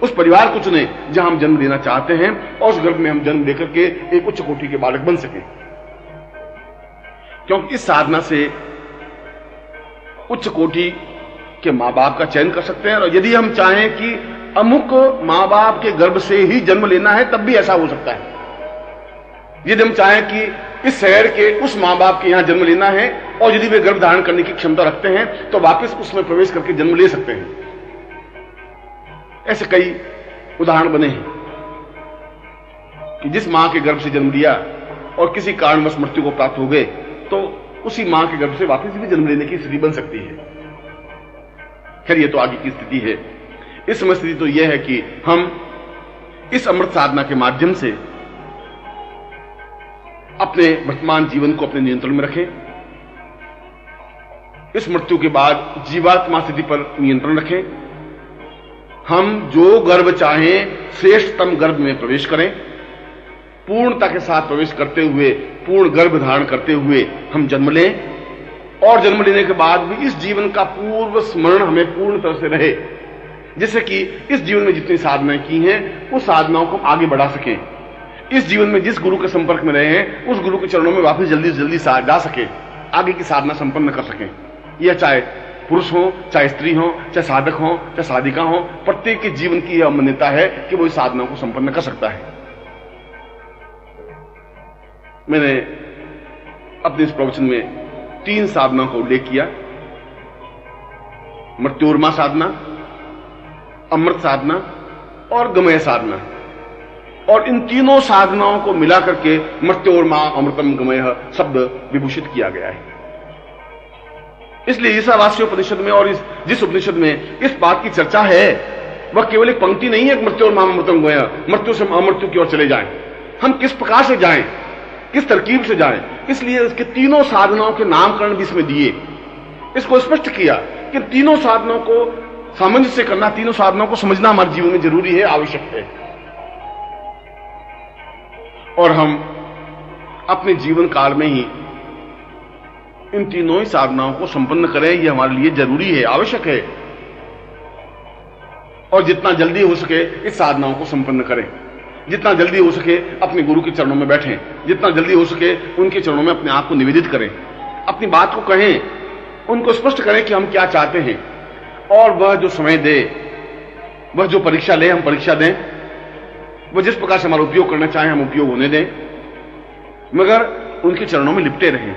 उस परिवार को चुने जहां हम जन्म लेना चाहते हैं और उस गर्भ में हम जन्म लेकर के एक उच्च कोटि के बालक बन सके। क्योंकि इस साधना से उच्च कोटि के मां बाप का चयन कर सकते हैं। और यदि हम चाहें कि अमुक मां बाप के गर्भ से ही जन्म लेना है तब भी ऐसा हो सकता है। यदि हम चाहें कि इस शहर के उस मां बाप के यहां जन्म लेना है और यदि वे गर्भ धारण करने की क्षमता रखते हैं तो वापस उसमें प्रवेश करके जन्म ले सकते हैं। ऐसे कई उदाहरण बने हैं कि जिस मां के गर्भ से जन्म लिया और किसी कारणवश मृत्यु को प्राप्त हो गए तो उसी मां के गर्भ से वापस भी जन्म लेने की स्थिति बन सकती है। खैर ये तो आगे की स्थिति है। इस समय स्थिति तो यह है कि हम इस अमृत साधना के माध्यम से अपने वर्तमान जीवन को अपने नियंत्रण में रखें, इस मृत्यु के बाद जीवात्मा स्थिति पर नियंत्रण रखें, हम जो गर्भ चाहें श्रेष्ठतम गर्भ में प्रवेश करें, पूर्णता के साथ प्रवेश करते हुए पूर्ण गर्भ धारण करते हुए हम जन्म लें और जन्म लेने के बाद भी इस जीवन का पूर्व स्मरण हमें पूर्ण तरह से रहे, जिससे कि इस जीवन में जितनी साधनाएं की हैं उस साधनाओं को हम आगे बढ़ा सकें। इस जीवन में जिस गुरु के संपर्क में रहे हैं उस गुरु के चरणों में वापस जल्दी से जल्दी जा सके, आगे की साधना संपन्न कर सकें। यह चाहे पुरुष हो, चाहे स्त्री हो, चाहे साधक हो, चाहे साधिका हो, प्रत्येक के जीवन की यह मान्यता है कि वो इस साधना को संपन्न कर सकता है। मैंने अपने इस प्रवचन में 3 साधना का उल्लेख किया: मृत्योर्मा साधना, अमृत साधना और गमय साधना। और इन तीनों साधनाओं को मिलाकर के मृत्योर्मा अमृतम गमय शब्द विभूषित किया गया है। इसलिए ईशावास्य उपनिषद में और जिस उपनिषद में इस बात की चर्चा है वह केवल एक पंक्ति नहीं है, मृत्योर्मा अमृतम गमय, मृत्यु से अमृत्यु की ओर चले जाएं। हम किस प्रकार से जाएं, किस तरकीब से जाएं, इसलिए इसके तीनों साधनाओं के नामकरण भी इसमें दिए। इसको स्पष्ट किया कि तीनों साधनों को सामंजस्य करना, तीनों साधनों को समझना हमारे जीवन में जरूरी है, आवश्यक है। और हम अपने जीवन काल में ही इन तीनों ही साधनाओं को संपन्न करें, यह हमारे लिए जरूरी है, आवश्यक है। और जितना जल्दी हो सके इस साधनाओं को संपन्न करें, जितना जल्दी हो सके अपने गुरु के चरणों में बैठें, जितना जल्दी हो सके उनके चरणों में अपने आप को निवेदित करें, अपनी बात को कहें, उनको स्पष्ट करें कि हम क्या चाहते हैं और वह जो समय दे, वह जो परीक्षा ले हम परीक्षा दें, वह जिस प्रकार से हमारा उपयोग करना चाहे हम उपयोग होने दें, मगर उनके चरणों में लिपटे रहें,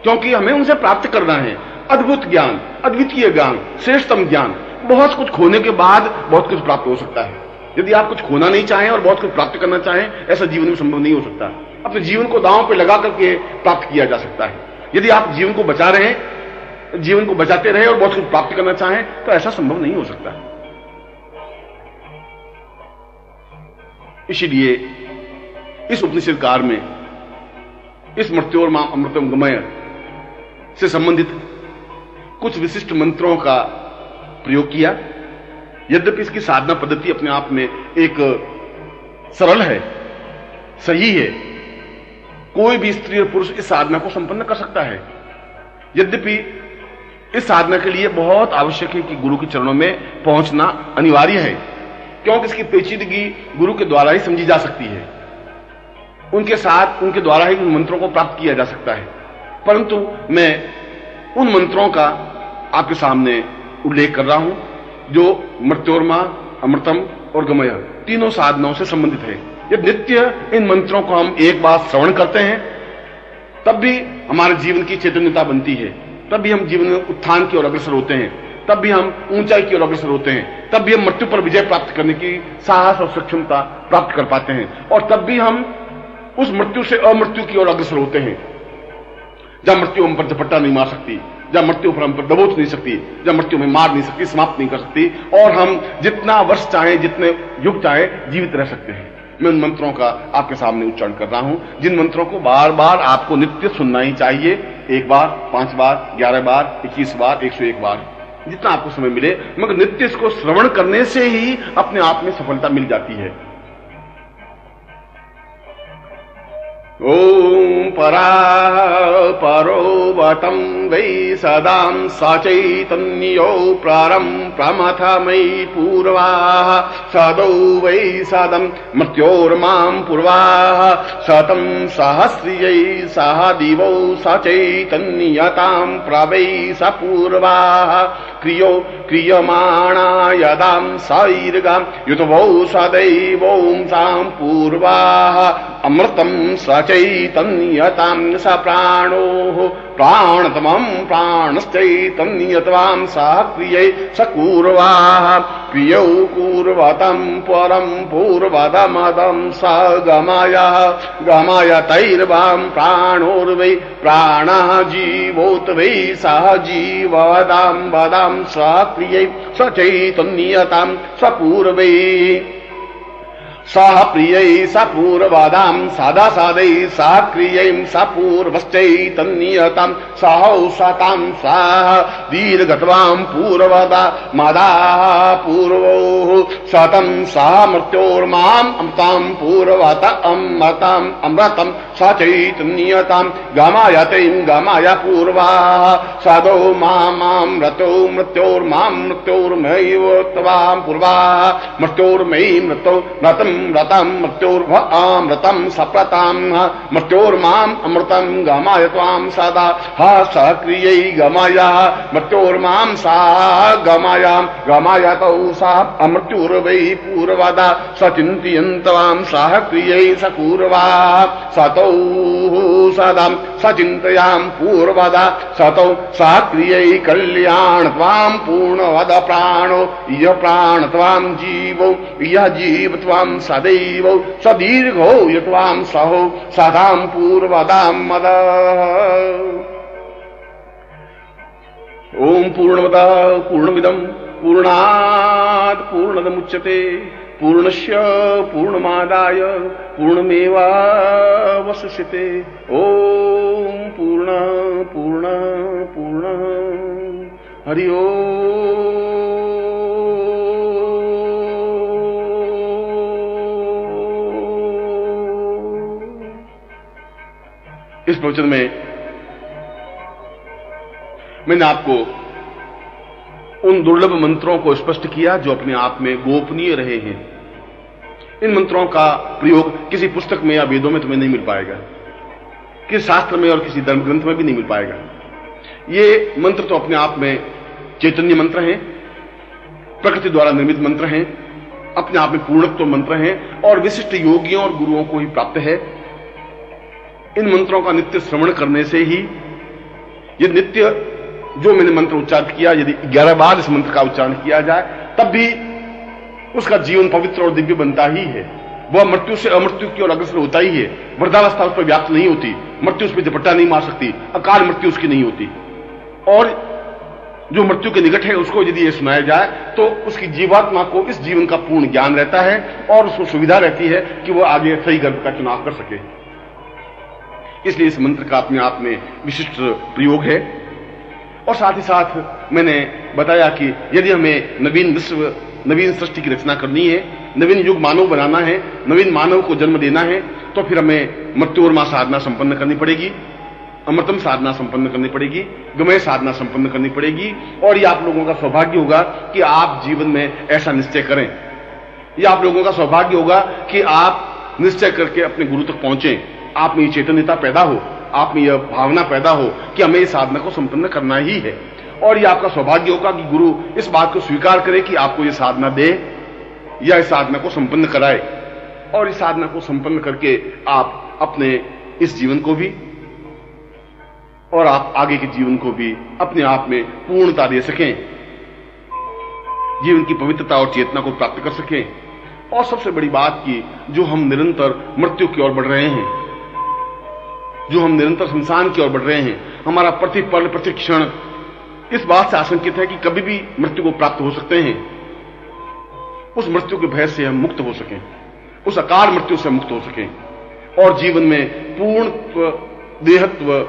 क्योंकि हमें उनसे प्राप्त करना है अद्भुत ज्ञान, अद्वितीय ज्ञान, श्रेष्ठतम ज्ञान। बहुत कुछ खोने के बाद बहुत कुछ प्राप्त हो सकता है। यदि आप कुछ खोना नहीं चाहें और बहुत कुछ प्राप्त करना चाहें, ऐसा जीवन में संभव नहीं हो सकता। अपने जीवन को दांव पे लगा करके प्राप्त किया जा सकता है। यदि आप जीवन को बचा रहे हैं, जीवन को बचाते रहे और बहुत कुछ प्राप्त करना चाहें तो ऐसा संभव नहीं हो सकता। इसीलिए इस उपनिषद काल में इस मृत्योर्मा अमृतम गमय से संबंधित कुछ विशिष्ट मंत्रों का प्रयोग किया। यद्यपि इसकी साधना पद्धति अपने आप में एक सरल है, सही है, कोई भी स्त्री और पुरुष इस साधना को संपन्न कर सकता है। यद्यपि इस साधना के लिए बहुत आवश्यक है कि गुरु के चरणों में पहुंचना अनिवार्य है, क्योंकि इसकी पेचीदगी गुरु के द्वारा ही समझी जा सकती है, उनके साथ उनके द्वारा ही उन मंत्रों को प्राप्त किया जा सकता है। परंतु मैं उन मंत्रों का आपके सामने उल्लेख कर रहा हूं जो मृत्योर्मा, अमृतम और गमय तीनों साधनाओं से संबंधित है। यदि नित्य इन मंत्रों को हम एक बार श्रवण करते हैं तब भी हमारे जीवन की चैतन्यता बनती है, तब भी हम जीवन में उत्थान की ओर अग्रसर होते हैं, तब भी हम ऊंचाई की ओर अग्रसर होते हैं, तब भी हम मृत्यु पर विजय प्राप्त करने की साहस और सक्षमता प्राप्त कर पाते हैं, और तब भी हम उस मृत्यु से अमृत्यु की ओर अग्रसर होते हैं, जहां मृत्यु हम पर झपट्टा नहीं मार सकती, जहां मृत्यु पर हम पर दबोच नहीं सकती, जहां मृत्यु में मार नहीं सकती, समाप्त नहीं कर सकती, और हम जितना वर्ष चाहे, जितने युग चाहे जीवित रह सकते हैं। मैं उन मंत्रों का आपके सामने उच्चारण कर रहा हूं, जिन मंत्रों को बार बार आपको नित्य सुनना ही चाहिए। 1 बार, 5 बार, 11 बार, 21 बार, 101 बार, जितना आपको समय मिले, मगर नित्य इसको श्रवण करने से ही अपने आप में सफलता मिल जाती है। ओम परो वतं वै सदां सचैतन्यो प्रमथमयि पूर्वाः सदौ वै सदं मृत्योर्मां पूर्वाः शतं सहस्रियै सह दिवौ सचैतन्यतां प्रवै स पूर्वाः क्रियमाणा यदां सैर्गां युतवौ सदैवों सां पूर्वाः अमृतं सचैतन्यतां स प्राणोः प्राणतमं प्राणश्चैतन्यतां सह क्रियै स पूर्वाः क्रियौ पूर्वतं परं पूर्वदमदं स गमयतैर्वां प्राणोर्वै प्राणः जीवोत वै सह जीवदां वदां सह क्रियै स चैतन्यतां स पूर्वै सह प्रियै स पूर्वदां सदा सदै सह क्रियै स पूर्वश्चैतन्यतां सहौषतां सह दीर्घत्वां पूर्वदा मदाः पूर्वोः शतं सह मृत्योर्माम् अमृतां पूर्वत अमृतं स चैतन्यतां गमयतैं गमय पूर्वाः सदो मामृतो मृत्योर्मां मृत्योर्मैव त्वां पूर्वाः मृत्योर्मयि मृतो रतं मृत्योर्मृतं सप्रतां मृत्योर्माम् अमृतं गमय त्वां सदा सक्रियै गमय मृत्योर्मां सा गमयतौ सा अमृत्युर्वै पूर्वदा सचिन्तयन्त्वां सह क्रियै स पूर्वाः सतौ सदा सचिन्तयां पूर्वदा सतौ सह क्रियै कल्याण त्वां पूर्णवद प्राणो यः प्राण त्वां जीवो यः जीव त्वां सदैव सदीर्घो यत्वां सहो सदां पूर्वदां मद। ओम पूर्णमदः पूर्णमिदं पूर्णात् पूर्णमुदच्यते पूर्णस्य पूर्णमादाय पूर्णमेवावशिष्यते। ओम पूर्ण पूर्ण पूर्ण हरि ओम। इस प्रवचन में मैंने आपको उन दुर्लभ मंत्रों को स्पष्ट किया जो अपने आप में गोपनीय रहे हैं। इन मंत्रों का प्रयोग किसी पुस्तक में या वेदों में तुम्हें नहीं मिल पाएगा, किसी शास्त्र में और किसी धर्म ग्रंथ में भी नहीं मिल पाएगा। ये मंत्र तो अपने आप में चैतन्य मंत्र हैं, प्रकृति द्वारा निर्मित मंत्र हैं, अपने आप में पूर्णत्व मंत्र हैं और विशिष्ट योगियों और गुरुओं को ही प्राप्त है। इन मंत्रों का नित्य श्रवण करने से ही, ये नित्य जो मैंने मंत्र उच्चारित किया, यदि 11 बार इस मंत्र का उच्चारण किया जाए तब भी उसका जीवन पवित्र और दिव्य बनता ही है। वह मृत्यु से अमृत्यु की ओर अग्रसर होता ही है। वृद्धावस्था उस पर व्याप्त नहीं होती, मृत्यु उस पर झपट्टा नहीं मार सकती, अकाल मृत्यु उसकी नहीं होती। और जो मृत्यु के निकट है उसको यदि ये सुनाया जाए तो उसकी जीवात्मा को इस जीवन का पूर्ण ज्ञान रहता है और उसको सुविधा रहती है कि वह आगे सही गर्भ का चुनाव कर सके। इसलिए इस मंत्र का अपने आप में विशिष्ट प्रयोग है। और साथ ही साथ मैंने बताया कि यदि हमें नवीन विश्व, नवीन सृष्टि की रचना करनी है, नवीन युग मानव बनाना है, नवीन मानव को जन्म देना है, तो फिर हमें मृत्योर्मा साधना संपन्न करनी पड़ेगी, अमृतम साधना संपन्न करनी पड़ेगी, गमय साधना संपन्न करनी पड़ेगी। और ये आप लोगों का सौभाग्य होगा कि आप जीवन में ऐसा निश्चय करें। ये आप लोगों का सौभाग्य होगा कि आप निश्चय करके अपने गुरु तक पहुंचे, आप में ये चैतन्यता पैदा हो, आप में यह भावना पैदा हो कि हमें इस साधना को संपन्न करना ही है। और यह आपका सौभाग्य होगा कि गुरु इस बात को स्वीकार करे कि आपको यह साधना दे या इस साधना को संपन्न कराए, और इस साधना को संपन्न करके आप अपने इस जीवन को भी और आप आगे के जीवन को भी अपने आप में पूर्णता दे सकें। जीवन की पवित्रता और चेतना को प्राप्त कर सकें। और सबसे बड़ी बात की, जो हम निरंतर मृत्यु की ओर बढ़ रहे हैं, जो हम निरंतर शमशान की ओर बढ़ रहे हैं, हमारा प्रति पल प्रति क्षण इस बात से आशंकित है कि कभी भी मृत्यु को प्राप्त हो सकते हैं। उस मृत्यु के भय से हम मुक्त हो सकें, उस अकाल मृत्यु से मुक्त हो सकें और जीवन में पूर्णत्व, देहत्व,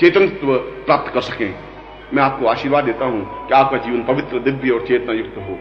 चेतनत्व प्राप्त कर सकें। मैं आपको आशीर्वाद देता हूं कि आपका जीवन पवित्र, दिव्य और चेतना युक्त हो।